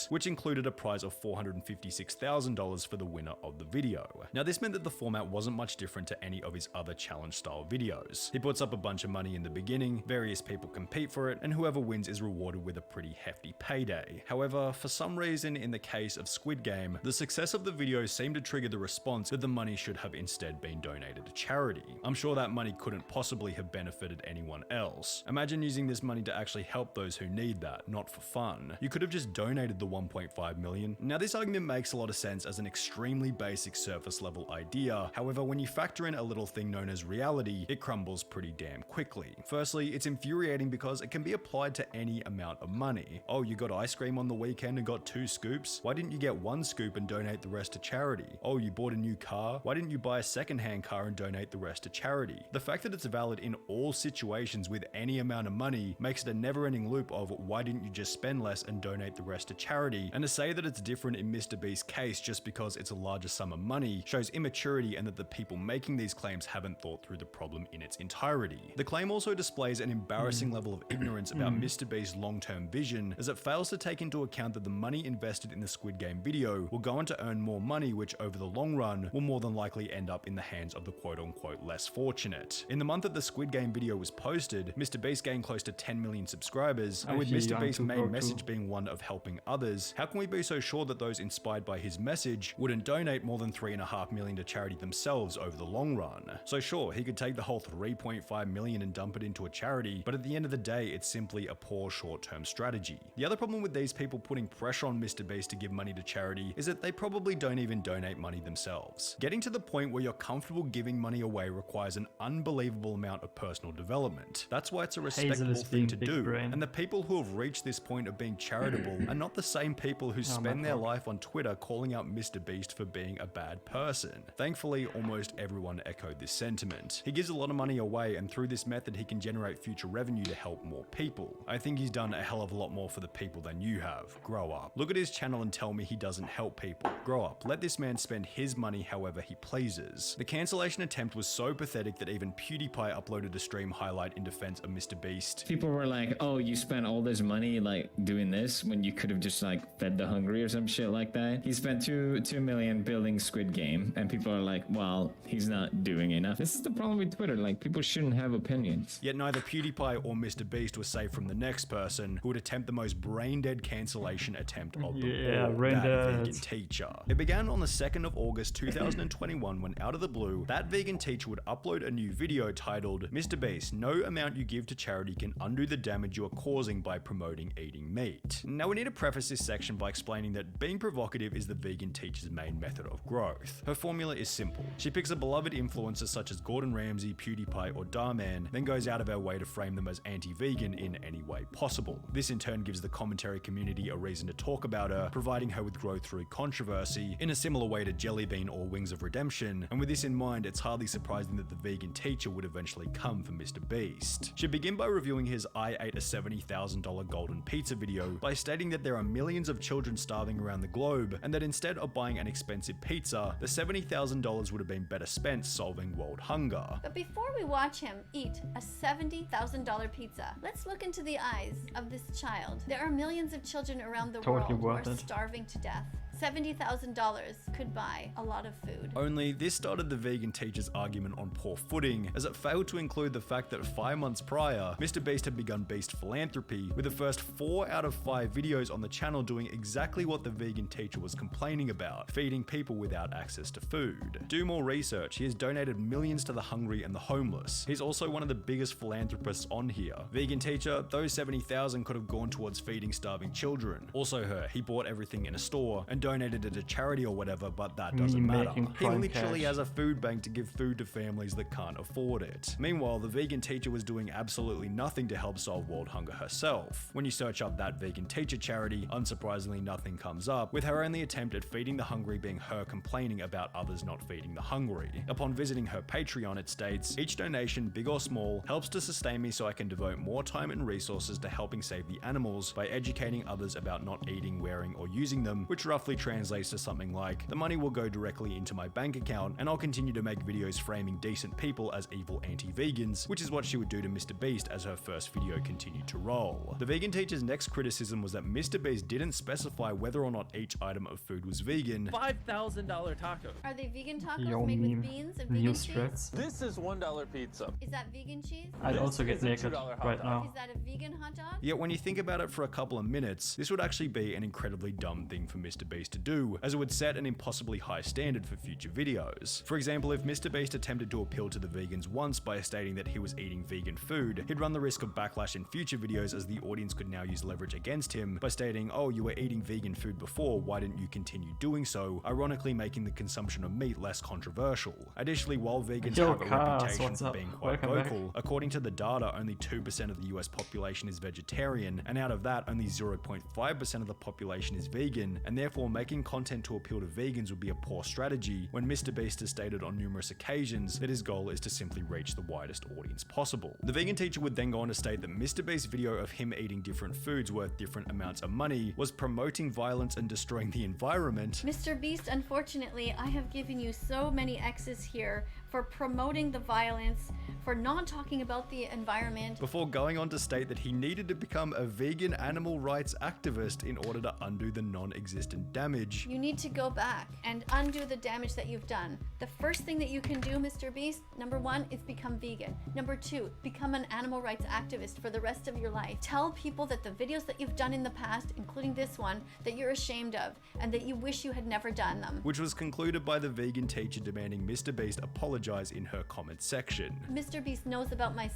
Speaker 2: which included a prize of $456,000 for the winner of the video. Now this meant that the format wasn't much different to any of his other challenge style videos. He puts up a bunch of money in the beginning, various people compete for it, and whoever wins is rewarded with a pretty hefty payday. However, for some reason in the case of Squid Game, the success of the video seemed to trigger the response that the money should have instead been donated to charity. I'm sure that money couldn't possibly have benefited anyone else. Imagine using this money to actually help those who need that, not for fun. You could have just donated the $1.5 million. Now this argument makes a lot of sense as an extremely basic surface level idea. However, when you factor in a little thing known as reality, it crumbles pretty damn quickly. Firstly, it's infuriating because it can be applied to any amount of money. Oh, you got ice cream on the weekend and got 2 scoops? Why didn't you get 1 scoop and donate the rest to charity? Oh, you bought a new car? Why didn't you buy a second-hand car and donate the rest to charity? The fact that it's valid in all situations with any amount of money makes it a never-ending loop of why didn't you just spend less and donate the rest to charity? And to say that it's different in MrBeast's case just because it's a larger sum of money shows immaturity and that the people making these claims haven't thought through the problem in its entirety. The claim also displays an embarrassing level of ignorance about MrBeast's long-term vision, as it fails to take into account that the money invested in the Squid Game video will go on to earn more money, which over the long run will more than likely end up in the hands of the quote-unquote less fortunate. In the month that the Squid Game video was posted, MrBeast gained close to 10 million subscribers, and with MrBeast's main message being one of helping others, how can we be so sure that those inspired by his message wouldn't donate more than $3.5 million to charity themselves over the long run? So sure, he could take the whole $3.5 million and dump it into a charity, but at the end of the day, it's simply a poor short-term strategy. The other problem with these people putting pressure on MrBeast to give money to charity is that they probably don't even donate money themselves. Getting to the point where you're comfortable giving money away requires an unbelievable amount of personal development. That's why it's a respectable thing to do, and the people who have reached this point of being charitable are not the same people who spend their life on Twitter calling out MrBeast for being a bad person. Thankfully, almost everyone echoed this sentiment. He gives a lot of money away, and through this method he can generate future revenue to help more people. I think he's done a hell of a lot more for the people than you have. Grow up. Look at his channel and tell me he doesn't help people. Grow up. Let this man spend his money however he pleases. The cancellation attempt was so pathetic that even PewDiePie uploaded a stream highlight in defense of MrBeast.
Speaker 21: People were like, oh, you spent all this money like doing this when you could have just like fed the hungry or some shit like that. He spent $2 million building Squid Game, and people are like, well, he's not doing enough. This is the problem with Twitter. Like, people shouldn't have opinions.
Speaker 2: Yet neither PewDiePie or MrBeast was safe from the next person who would attempt the most brain-dead cancellation attempt of the all, that vegan teacher. It began on the 2nd of August 2021 when out of the blue, that vegan teacher would upload a new video titled, "MrBeast, no amount you give to charity can undo the damage you are causing by promoting eating meat." Now we need to preface this section by explaining that being provocative is the vegan teacher's main method of growth. Her formula is simple. She picks a beloved influencer such as Gordon Ramsay, PewDiePie, or Darman, then goes out of her way to frame them as anti-vegan in any way possible. This in turn gives the commentary community a reason to talk about her, providing her with growth through controversy, in a similar way to Jellybean or Wings of Redemption, and with this in mind, it's hardly surprising that the vegan teacher would eventually come for MrBeast. She'd begin by reviewing his I ate a $70,000 golden pizza video by stating that there are millions of children starving around the globe, and that instead of buying an expensive pizza, the $70,000 would have been better spent solving world hunger.
Speaker 14: But before we watch him eat a $70,000 pizza, let's look into the eyes of this child. There are millions of children around the world who are starving to death. $70,000 could buy a lot of food.
Speaker 2: Only this started the vegan teacher's argument on poor footing, as it failed to include the fact that 5 months prior, MrBeast had begun Beast Philanthropy, with the first 4 out of 5 videos on the channel doing exactly what the vegan teacher was complaining about, feeding people without access to food. Do more research, he has donated millions to the hungry and the homeless. He's also one of the biggest philanthropists on here. Vegan teacher, those 70,000 could have gone towards feeding starving children. Also her, he bought everything in a store and donated it to charity or whatever, but that doesn't matter. He literally has a food bank to give food to families that can't afford it. Meanwhile, the vegan teacher was doing absolutely nothing to help solve world hunger herself. When you search up that vegan teacher charity, unsurprisingly nothing comes up, with her only attempt at feeding the hungry being her complaining about others not feeding the hungry. Upon visiting her Patreon, it states, "Each donation, big or small, helps to sustain me so I can devote more time and resources to helping save the animals by educating others about not eating, wearing, or using them," which roughly translates to something like, "The money will go directly into my bank account, and I'll continue to make videos framing decent people as evil anti-vegans," which is what she would do to MrBeast as her first video continued to roll. The vegan teacher's next criticism was that MrBeast didn't specify whether or not each item of food was vegan.
Speaker 5: $5,000 taco.
Speaker 14: Are they vegan tacos made with beans and vegan cheese?
Speaker 19: This is $1 pizza.
Speaker 14: Is that vegan cheese?
Speaker 1: I'd also get naked right now.
Speaker 14: Is that a vegan hot dog?
Speaker 2: Yet when you think about it for a couple of minutes, this would actually be an incredibly dumb thing for MrBeast to do, as it would set an impossibly high standard for future videos. For example, if MrBeast attempted to appeal to the vegans once by stating that he was eating vegan food, he'd run the risk of backlash in future videos, as the audience could now use leverage against him by stating, "Oh, you were eating vegan food before, why didn't you continue doing so?" ironically making the consumption of meat less controversial. Additionally, while vegans have a reputation for being quite vocal, according to the data, only 2% of the US population is vegetarian, and out of that, only 0.5% of the population is vegan, and therefore making content to appeal to vegans would be a poor strategy, when MrBeast has stated on numerous occasions that his goal is to simply reach the widest audience possible. The vegan teacher would then go on to state that MrBeast's video of him eating different foods worth different amounts of money was promoting violence and destroying the environment.
Speaker 14: MrBeast, unfortunately, I have given you so many X's here for promoting the violence, for not talking about the environment.
Speaker 2: Before going on to state that he needed to become a vegan animal rights activist in order to undo the non-existent damage.
Speaker 14: You need to go back and undo the damage that you've done. The first thing that you can do, MrBeast, number 1, is become vegan. Number 2, become an animal rights activist for the rest of your life. Tell people that the videos that you've done in the past, including this one, that you're ashamed of, and that you wish you had never done them.
Speaker 2: Which was concluded by the vegan teacher demanding MrBeast apologize in her comment section.
Speaker 14: MrBeast knows about my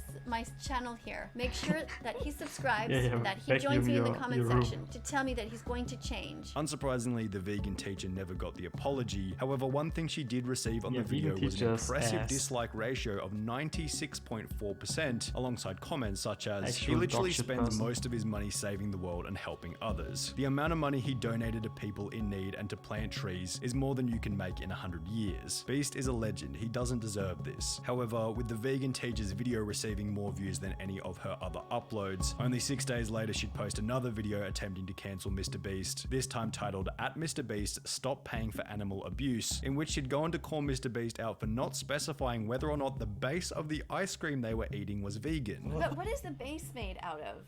Speaker 14: channel here. Make sure that he subscribes, that he joins me in the comment section to tell me that he's going to change.
Speaker 2: Unsurprisingly, the vegan teacher never got the apology. However, one thing she did receive on the video was an impressive dislike ratio of 96.4%, alongside comments such as, "He literally spends most of his money saving the world and helping others. The amount of money he donated to people in need and to plant trees is more than you can make in 100 years. Beast is a legend, he doesn't deserve this." However, with the vegan teacher's video receiving more views than any of her other uploads, only 6 days later she'd post another video attempting to cancel MrBeast, this time titled @MrBeast Stop Paying for Animal Abuse, in which she'd go on to call MrBeast out for not specifying whether or not the base of the ice cream they were eating was vegan.
Speaker 14: But what is the base made out of?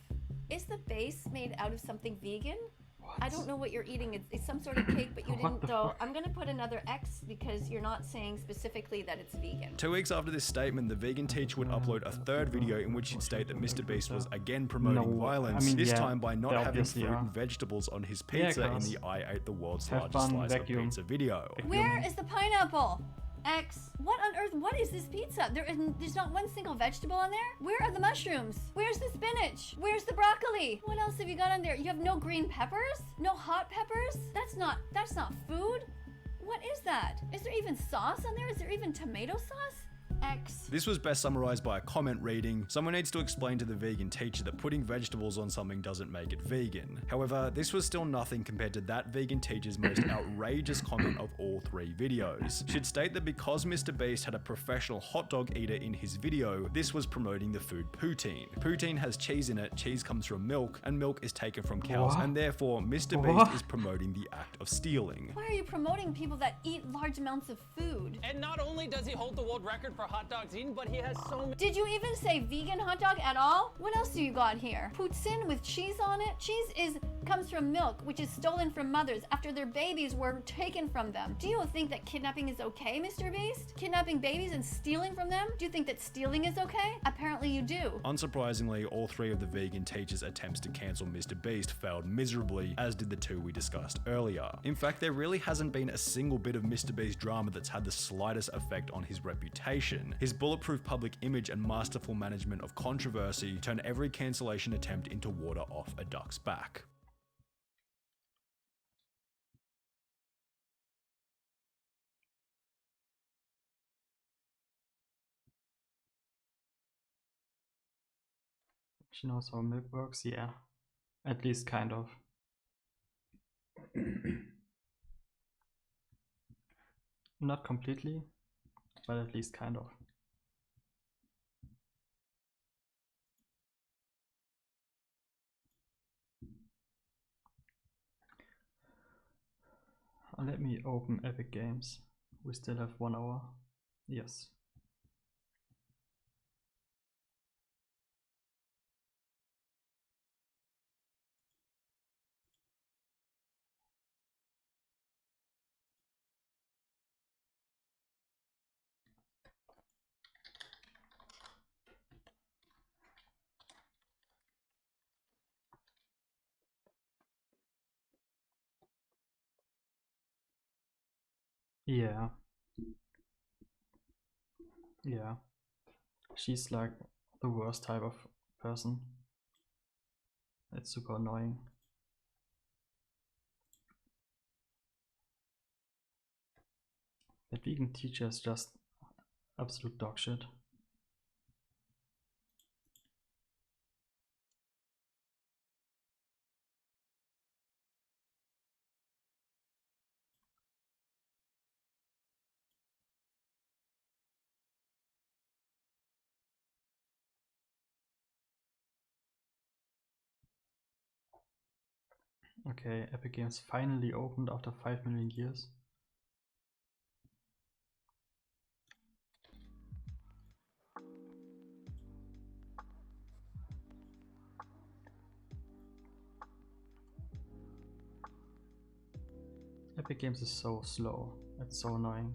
Speaker 14: Is the base made out of something vegan? I don't know what you're eating. It's some sort of cake, but you didn't. So I'm gonna put another X because you're not saying specifically that it's vegan.
Speaker 2: 2 weeks after this statement, the vegan teacher would upload a third video in which she'd state that MrBeast was again promoting violence, this time by not having fruit and vegetables on his pizza in the "I ate the world's largest slice of pizza" video.
Speaker 14: Where is the pineapple? X. What on earth? What is this pizza? There's not one single vegetable on there? Where are the mushrooms? Where's the spinach? Where's the broccoli? What else have you got on there? You have no green peppers? No hot peppers? That's not food? What is that? Is there even sauce on there? Is there even tomato sauce? X.
Speaker 2: This was best summarized by a comment reading, "Someone needs to explain to the vegan teacher that putting vegetables on something doesn't make it vegan." However, this was still nothing compared to that vegan teacher's most outrageous comment of all 3 videos. She'd state that because MrBeast had a professional hot dog eater in his video, this was promoting the food poutine. Poutine has cheese in it, cheese comes from milk, and milk is taken from cows, and therefore MrBeast is promoting the act of stealing.
Speaker 14: Why are you promoting people that eat large amounts of food?
Speaker 19: And not only does he hold the world record for
Speaker 6: hot dogs eaten, but he has so many.
Speaker 14: Did you even say vegan hot dog at all? What else do you got here? Poutine with cheese on it? Cheese comes from milk, which is stolen from mothers after their babies were taken from them. Do you think that kidnapping is okay, Mr. Beast? Kidnapping babies and stealing from them? Do you think that stealing is okay? Apparently you do.
Speaker 2: Unsurprisingly, all three of the vegan teachers' attempts to cancel Mr. Beast failed miserably, as did the two we discussed earlier. In fact, there really hasn't been a single bit of Mr. Beast drama that's had the slightest effect on his reputation. His bulletproof public image and masterful management of controversy turn every cancellation attempt into water off a duck's back.
Speaker 1: She knows how milk works, yeah. At least kind of. Not completely, but at least kind of. Let me open Epic Games. We still have 1 hour. Yes. Yeah. Yeah. She's like the worst type of person. It's super annoying. That vegan teacher is just absolute dog shit. Okay, Epic Games finally opened after 5 million years. Epic Games is so slow, it's so annoying.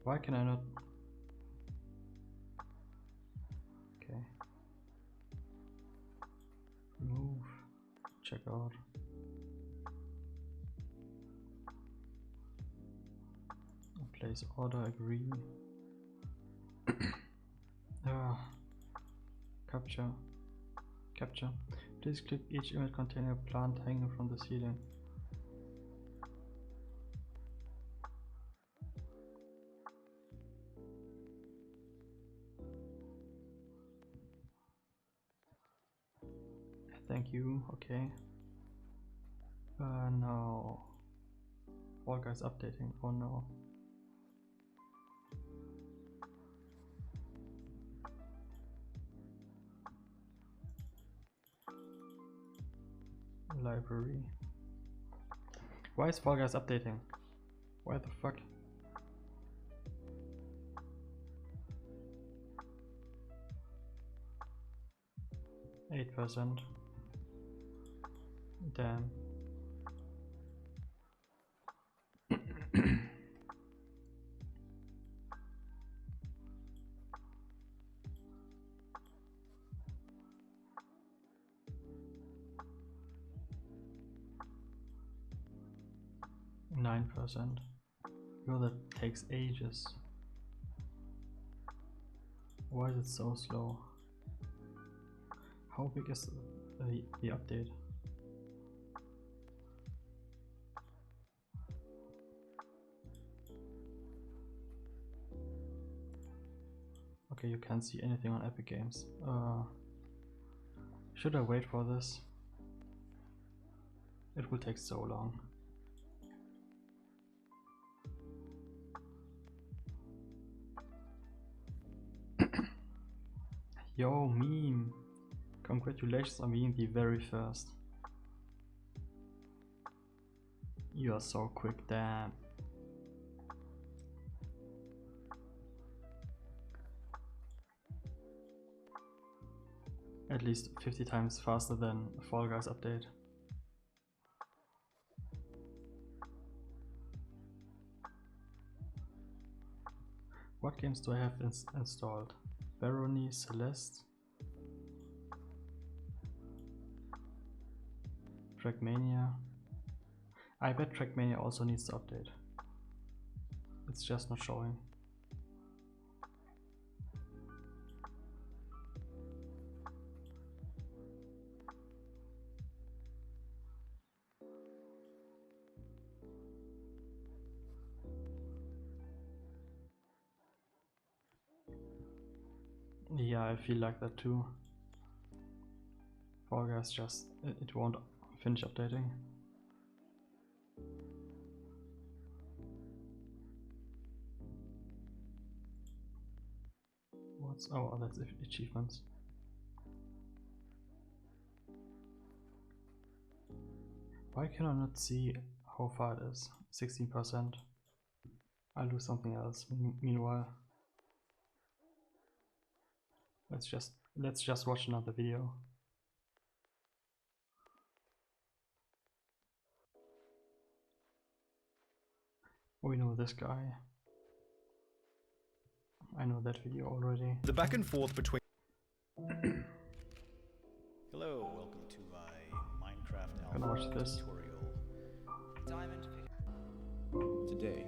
Speaker 1: Why can I not? Okay. Move. Check out. Place order, agree. Capture. Capture. Please click each image containing a plant hanging from the ceiling. Thank you, okay. No. Fall Guys updating, oh no. Library. Why is Fall Guys updating? Why the fuck? %. Damn. %. Yo, that takes ages. Why is it so slow? How big is the update? Okay, you can't see anything on Epic Games. Should I wait for this? It will take so long. Yo, meme. Congratulations on being the very first. You are so quick, damn. At least 50 times faster than Fall Guys update. What games do I have installed? Barony, Celeste, Trackmania. I bet Trackmania also needs to update. It's just not showing. Yeah, I feel like that too. Fall Guys just, it won't finish updating. What's, oh, that's achievements. Why can I not see how far it is? 16%. I'll do something else meanwhile. Let's just watch another video. We know this guy. I know that video already.
Speaker 2: The back and forth between
Speaker 9: Hello, welcome to my Minecraft
Speaker 1: Gonna watch
Speaker 9: Alpha
Speaker 1: this.
Speaker 9: tutorial.
Speaker 10: Diamond
Speaker 12: Today,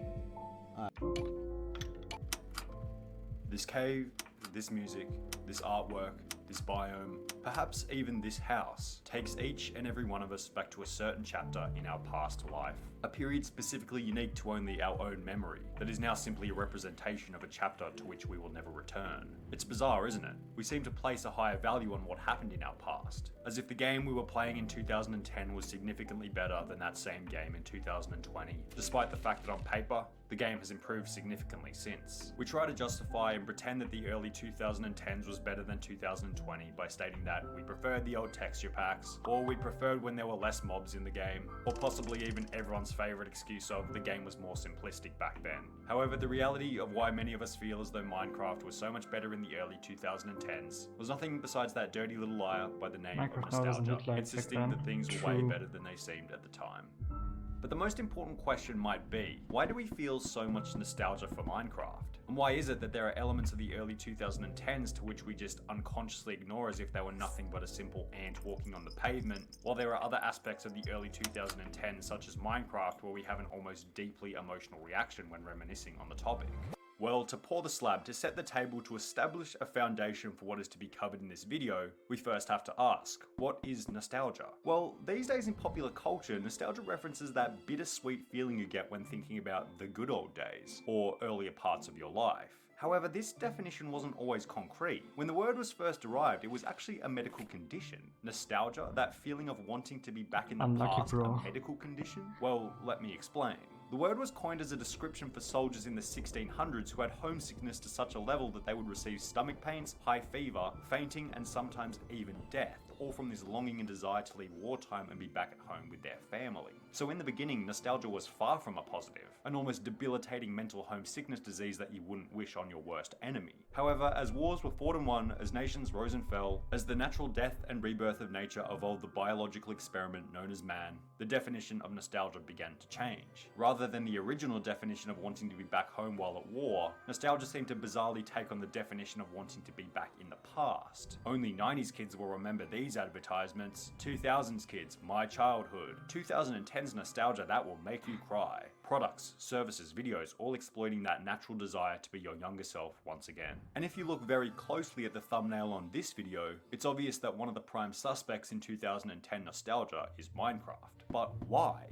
Speaker 2: this cave, this music, this artwork, this biome, perhaps even this house, takes each and every one of us back to a certain chapter in our past life. A period specifically unique to only our own memory, that is now simply a representation of a chapter to which we will never return. It's bizarre, isn't it? We seem to place a higher value on what happened in our past, as if the game we were playing in 2010 was significantly better than that same game in 2020, despite the fact that on paper, the game has improved significantly since. We try to justify and pretend that the early 2010s was better than 2020 by stating that we preferred the old texture packs, or we preferred when there were less mobs in the game, or possibly even everyone's favourite excuse of the game was more simplistic back then. However, the reality of why many of us feel as though Minecraft was so much better in the early 2010s was nothing besides that dirty little liar by the name
Speaker 1: Minecraft
Speaker 2: of
Speaker 1: now doesn't
Speaker 2: nostalgia,
Speaker 1: look like
Speaker 2: insisting
Speaker 1: back
Speaker 2: that
Speaker 1: then.
Speaker 2: things were way
Speaker 1: True.
Speaker 2: better than they seemed at the time. But the most important question might be, why do we feel so much nostalgia for Minecraft? And why is it that there are elements of the early 2010s to which we just unconsciously ignore as if they were nothing but a simple ant walking on the pavement, while there are other aspects of the early 2010s such as Minecraft where we have an almost deeply emotional reaction when reminiscing on the topic? Well, to pour the slab, to set the table, to establish a foundation for what is to be covered in this video, we first have to ask, what is nostalgia? Well, these days in popular culture, nostalgia references that bittersweet feeling you get when thinking about the good old days, or earlier parts of your life. However, this definition wasn't always concrete. When the word was first derived, it was actually a medical condition. Nostalgia, that feeling of wanting to be back in the
Speaker 1: Unlucky,
Speaker 2: past,
Speaker 1: bro.
Speaker 2: a medical condition? Well, let me explain. The word was coined as a description for soldiers in the 1600s who had homesickness to such a level that they would receive stomach pains, high fever, fainting, and sometimes even death, all from this longing and desire to leave wartime and be back at home with their family. So in the beginning, nostalgia was far from a positive, an almost debilitating mental homesickness disease that you wouldn't wish on your worst enemy. However, as wars were fought and won, as nations rose and fell, as the natural death and rebirth of nature evolved the biological experiment known as man, the definition of nostalgia began to change. Rather than the original definition of wanting to be back home while at war, nostalgia seemed to bizarrely take on the definition of wanting to be back in the past. Only 90s kids will remember these advertisements. 2000s kids, my childhood. 2010s nostalgia that will make you cry. Products, services, videos, all exploiting that natural desire to be your younger self once again. And if you look very closely at the thumbnail on this video, it's obvious that one of the prime suspects in 2010 nostalgia is Minecraft. But why?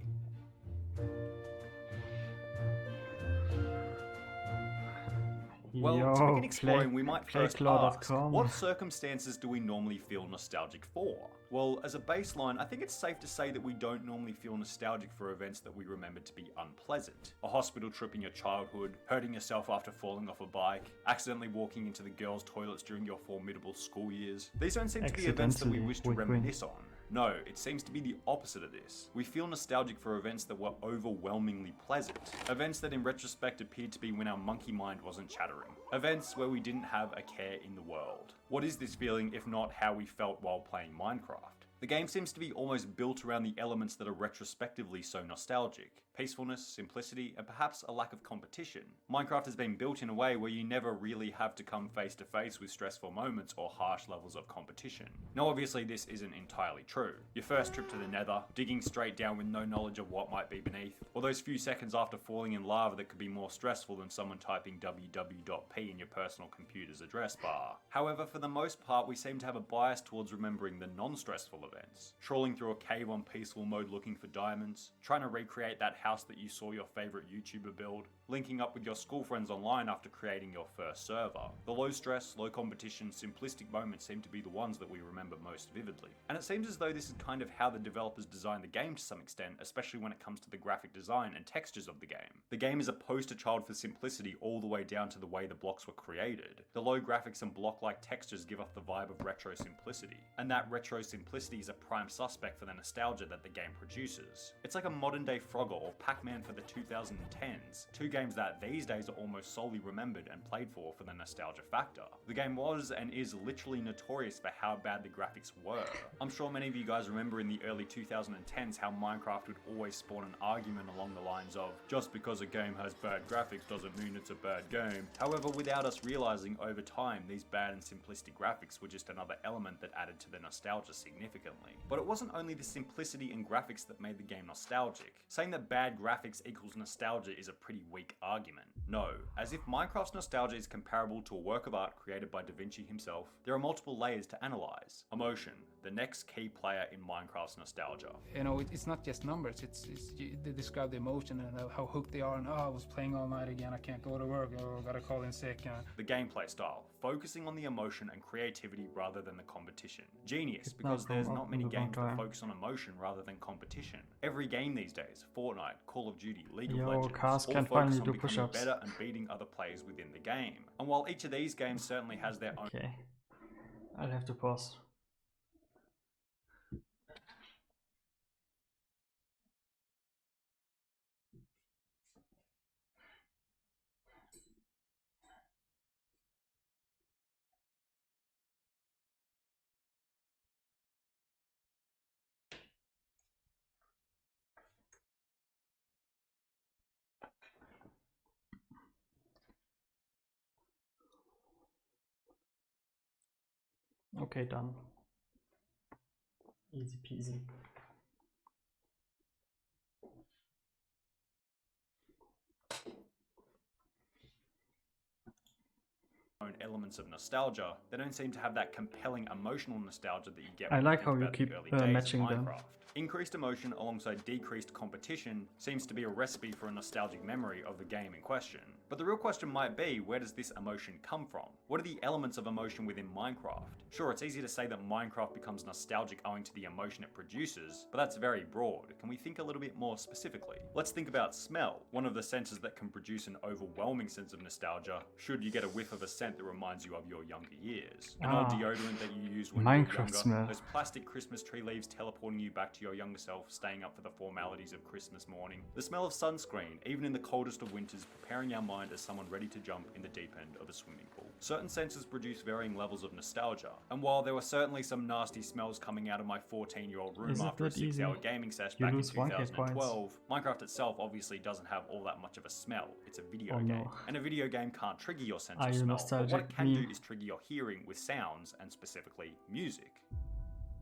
Speaker 9: Well, to
Speaker 1: Yo,
Speaker 9: begin exploring, we might first ask,
Speaker 1: playclaw.com.
Speaker 9: what circumstances do we normally feel nostalgic for? Well, as a baseline, I think it's safe to say that we don't normally feel nostalgic for events that we remember to be unpleasant. A hospital trip in your childhood, hurting yourself after falling off a bike, accidentally walking into the girls' toilets during your formidable school years. These don't seem to be events that we wish to reminisce on. No, it seems to be the opposite of this. We feel nostalgic for events that were overwhelmingly pleasant. Events that in retrospect appeared to be when our monkey mind wasn't chattering. Events where we didn't have a care in the world. What is this feeling if not how we felt while playing Minecraft? The game seems to be almost built around the elements that are retrospectively so nostalgic. Peacefulness, simplicity, and perhaps a lack of competition. Minecraft has been built in a way where you never really have to come face to face with stressful moments or harsh levels of competition. Now obviously this isn't entirely true. Your first trip to the nether, digging straight down with no knowledge of what might be beneath, or those few seconds after falling in lava that could be more stressful than someone typing www.p in your personal computer's address bar. However, for the most part we seem to have a bias towards remembering the non-stressful events. Trawling through a cave on peaceful mode looking for diamonds, trying to recreate that house that you saw your favorite YouTuber build, linking up with your school friends online after creating your first server. The low stress, low competition, simplistic moments seem to be the ones that we remember most vividly. And it seems as though this is kind of how the developers designed the game to some extent, especially when it comes to the graphic design and textures of the game. The game is a poster child for simplicity all the way down to the way the blocks were created. The low graphics and block-like textures give off the vibe of retro simplicity, and that retro simplicity is a prime suspect for the nostalgia that the game produces. It's like a modern day Frogger or Pac-Man for the 2010s, two games that these days are almost solely remembered and played for the nostalgia factor. The game was and is literally notorious for how bad the graphics were. I'm sure many of you guys remember in the early 2010s how Minecraft would always spawn an argument along the lines of, just because a game has bad graphics doesn't mean it's a bad game. However, without us realizing over time, these bad and simplistic graphics were just another element that added to the nostalgia significantly. But it wasn't only the simplicity in graphics that made the game nostalgic. Saying that bad graphics equals nostalgia is a pretty weak argument. No, as if Minecraft's nostalgia is comparable to a work of art created by Da Vinci himself, there are multiple layers to analyze. Emotion, the next key player in Minecraft's nostalgia.
Speaker 4: You know, it's not just numbers, they describe the emotion and how hooked they are, and I was playing all night again, I can't go to work, or gotta call in sick.
Speaker 9: The gameplay style, focusing on the emotion and creativity rather than the competition. Genius, because there's not many games that focus on emotion rather than competition. Every game these days, Fortnite, Call of Duty, League of Legends,
Speaker 1: Cars
Speaker 9: all
Speaker 1: can
Speaker 9: focus
Speaker 1: finally
Speaker 9: on
Speaker 1: do
Speaker 9: becoming
Speaker 1: push-ups.
Speaker 9: better and beating other players within the game. And while each of these games certainly has their own...
Speaker 1: Okay, I'll have to pause. Okay, done. Easy peasy.
Speaker 9: own elements of nostalgia, they don't seem to have that compelling emotional nostalgia that you get
Speaker 1: I
Speaker 9: when
Speaker 1: like
Speaker 9: you
Speaker 1: how
Speaker 9: think
Speaker 1: you
Speaker 9: about
Speaker 1: keep
Speaker 9: the early days of
Speaker 1: matching them.
Speaker 9: Minecraft. Increased emotion alongside decreased competition seems to be a recipe for a nostalgic memory of the game in question. But the real question might be, where does this emotion come from? What are the elements of emotion within Minecraft? Sure, it's easy to say that Minecraft becomes nostalgic owing to the emotion it produces, but that's very broad. Can we think a little bit more specifically? Let's think about smell, one of the senses that can produce an overwhelming sense of nostalgia should you get a whiff of a scent that reminds you of your younger years. An old deodorant that you used when you were
Speaker 1: Minecraft
Speaker 9: younger,
Speaker 1: smell.
Speaker 9: those plastic Christmas tree leaves teleporting you back to your younger self, staying up for the formalities of Christmas morning. The smell of sunscreen, even in the coldest of winters, preparing our mind as someone ready to jump in the deep end of a swimming pool. Certain senses produce varying levels of nostalgia, and while there were certainly some nasty smells coming out of my 14-year-old room
Speaker 1: Is it
Speaker 9: after a
Speaker 1: that easy?
Speaker 9: 6-hour gaming session
Speaker 1: You
Speaker 9: back in
Speaker 1: lose 1K
Speaker 9: 2012, Minecraft itself obviously doesn't have all that much of a smell. It's a video
Speaker 1: Oh,
Speaker 9: game,
Speaker 1: no.
Speaker 9: and a video game can't trigger your sense
Speaker 1: Are
Speaker 9: of
Speaker 1: you
Speaker 9: smell, but what it
Speaker 1: nostalgic?
Speaker 9: can
Speaker 1: Me?
Speaker 9: do is trigger your hearing with sounds, and specifically music.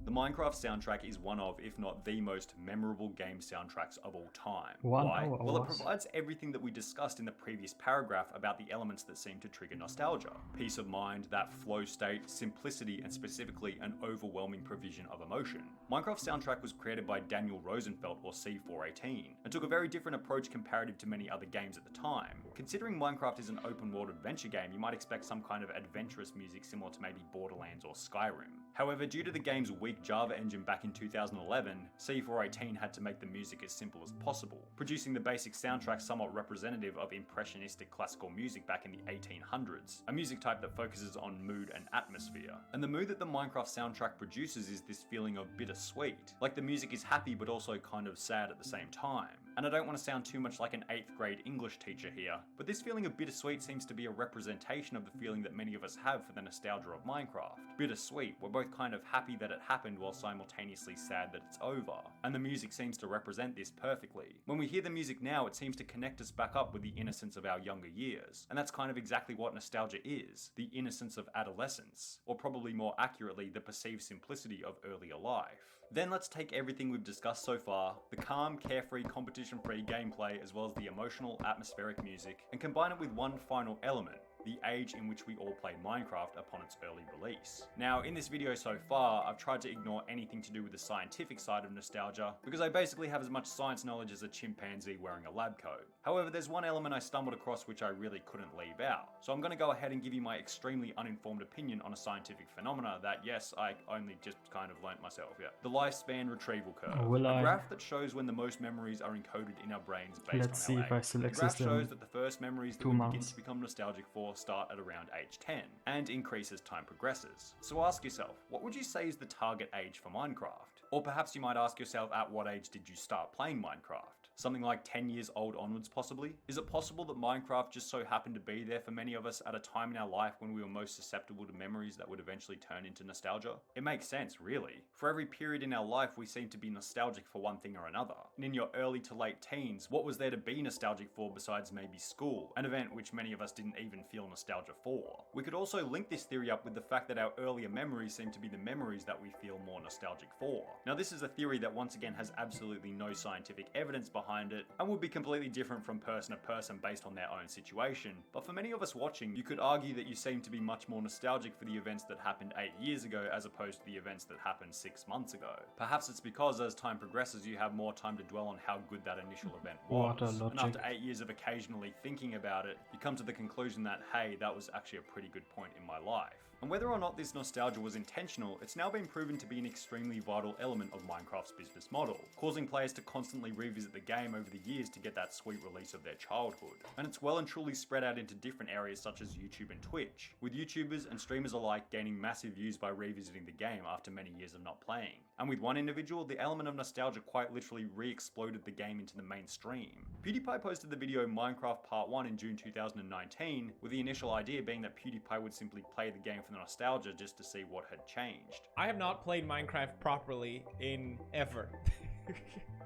Speaker 9: The Minecraft soundtrack is one of, if not the most memorable game soundtracks of all time.
Speaker 1: 1
Speaker 9: Why?
Speaker 1: hour
Speaker 9: Well, it
Speaker 1: was.
Speaker 9: provides everything that we discussed in the previous paragraph about the elements that seem to trigger nostalgia. Peace of mind, that flow state, simplicity, and specifically an overwhelming provision of emotion. Minecraft's soundtrack was created by Daniel Rosenfeld, or C418, and took a very different approach comparative to many other games at the time. Considering Minecraft is an open world adventure game, you might expect some kind of adventurous music similar to maybe Borderlands or Skyrim. However, due to the game's weak Java engine back in 2011, C418 had to make the music as simple as possible, producing the basic soundtrack somewhat representative of impressionistic classical music back in the 1800s, a music type that focuses on mood and atmosphere. And the mood that the Minecraft soundtrack produces is this feeling of bittersweet, like the music is happy but also kind of sad at the same time. And I don't want to sound too much like an 8th grade English teacher here, but this feeling of bittersweet seems to be a representation of the feeling that many of us have for the nostalgia of Minecraft. Bittersweet, we're both kind of happy that it happened while simultaneously sad that it's over, and the music seems to represent this perfectly. When we hear the music now, it seems to connect us back up with the innocence of our younger years, and that's kind of exactly what nostalgia is, the innocence of adolescence, or probably more accurately, the perceived simplicity of earlier life. Then let's take everything we've discussed so far, the calm, carefree, competition-free gameplay as well as the emotional, atmospheric music, and combine it with one final element, the age in which we all played Minecraft upon its early release. Now, in this video so far, I've tried to ignore anything to do with the scientific side of nostalgia, because I basically have as much science knowledge as a chimpanzee wearing a lab coat. However, there's one element I stumbled across which I really couldn't leave out. So I'm going to go ahead and give you my extremely uninformed opinion on a scientific phenomena that, yes, I only just kind of learnt myself, yeah. The lifespan retrieval curve. A graph that shows when the most memories are encoded in our brains based
Speaker 1: Let's
Speaker 9: on
Speaker 1: see
Speaker 9: our
Speaker 1: if I
Speaker 9: age.
Speaker 1: still
Speaker 9: The graph
Speaker 1: exist in
Speaker 9: shows that the first memories that
Speaker 1: 2
Speaker 9: we begin
Speaker 1: months.
Speaker 9: to become nostalgic for start at around age 10 and increase as time progresses. So ask yourself, what would you say is the target age for Minecraft? Or perhaps you might ask yourself, at what age did you start playing Minecraft? Something like 10 years old onwards possibly? Is it possible that Minecraft just so happened to be there for many of us at a time in our life when we were most susceptible to memories that would eventually turn into nostalgia? It makes sense, really. For every period in our life we seem to be nostalgic for one thing or another. And in your early to late teens, what was there to be nostalgic for besides maybe school? An event which many of us didn't even feel nostalgia for. We could also link this theory up with the fact that our earlier memories seem to be the memories that we feel more nostalgic for. Now this is a theory that once again has absolutely no scientific evidence behind it, and would be completely different from person to person based on their own situation. But for many of us watching, you could argue that you seem to be much more nostalgic for the events that happened 8 years ago as opposed to the events that happened 6 months ago. Perhaps it's because as time progresses you have more time to dwell on how good that initial event
Speaker 1: What a
Speaker 9: was. And
Speaker 1: logic.
Speaker 9: after 8 years of occasionally thinking about it, you come to the conclusion that, hey, that was actually a pretty good point in my life. And whether or not this nostalgia was intentional, it's now been proven to be an extremely vital element of Minecraft's business model, causing players to constantly revisit the game over the years to get that sweet release of their childhood. And it's well and truly spread out into different areas such as YouTube and Twitch, with YouTubers and streamers alike gaining massive views by revisiting the game after many years of not playing. And with one individual, the element of nostalgia quite literally re-exploded the game into the mainstream. PewDiePie posted the video Minecraft Part 1 in June 2019, with the initial idea being that PewDiePie would simply play the game for the nostalgia just to see what had changed.
Speaker 3: I have not played Minecraft properly in ever.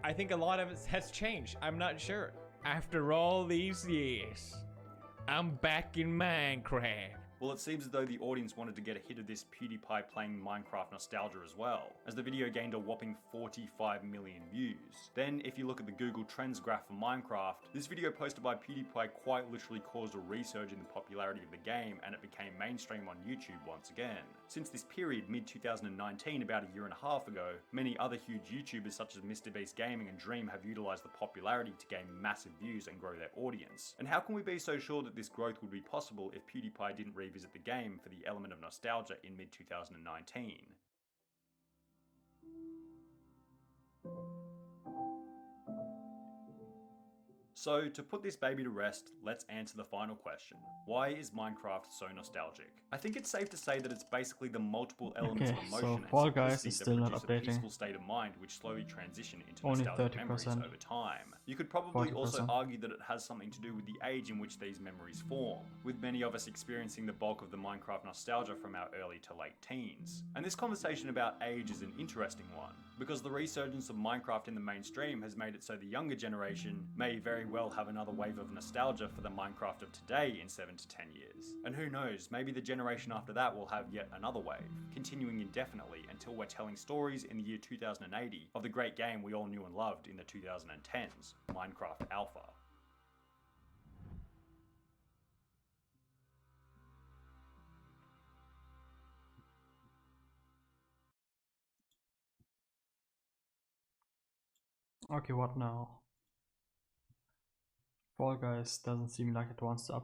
Speaker 3: I think a lot of it has changed. I'm not sure. After all these years, I'm back in Minecraft.
Speaker 9: Well, it seems as though the audience wanted to get a hit of this PewDiePie playing Minecraft nostalgia as well, as the video gained a whopping 45 million views. Then, if you look at the Google Trends graph for Minecraft, this video posted by PewDiePie quite literally caused a resurge in the popularity of the game, and it became mainstream on YouTube once again. Since this period, mid-2019, about a year and a half ago, many other huge YouTubers such as MrBeast Gaming and Dream have utilised the popularity to gain massive views and grow their audience. And how can we be so sure that this growth would be possible if PewDiePie didn't revisit the game for the element of nostalgia in mid-2019? So, to put this baby to rest, let's answer the final question. Why is Minecraft so nostalgic? I think it's safe to say that it's basically the multiple elements of emotion and
Speaker 1: Fall Guys
Speaker 9: simplicity
Speaker 1: is
Speaker 9: that
Speaker 1: still not
Speaker 9: produce a
Speaker 1: updating.
Speaker 9: peaceful state of mind which slowly transition into
Speaker 1: Only
Speaker 9: nostalgic memories
Speaker 1: 30%.
Speaker 9: over time. You could probably also
Speaker 1: 40%.
Speaker 9: argue that it has something to do with the age in which these memories form, with many of us experiencing the bulk of the Minecraft nostalgia from our early to late teens. And this conversation about age is an interesting one, because the resurgence of Minecraft in the mainstream has made it so the younger generation may very very well have another wave of nostalgia for the Minecraft of today in 7 to 10 years. And who knows, maybe the generation after that will have yet another wave, continuing indefinitely until we're telling stories in the year 2080 of the great game we all knew and loved in the 2010s, Minecraft Alpha.
Speaker 1: Okay, what now? Fall Guys doesn't seem like it wants to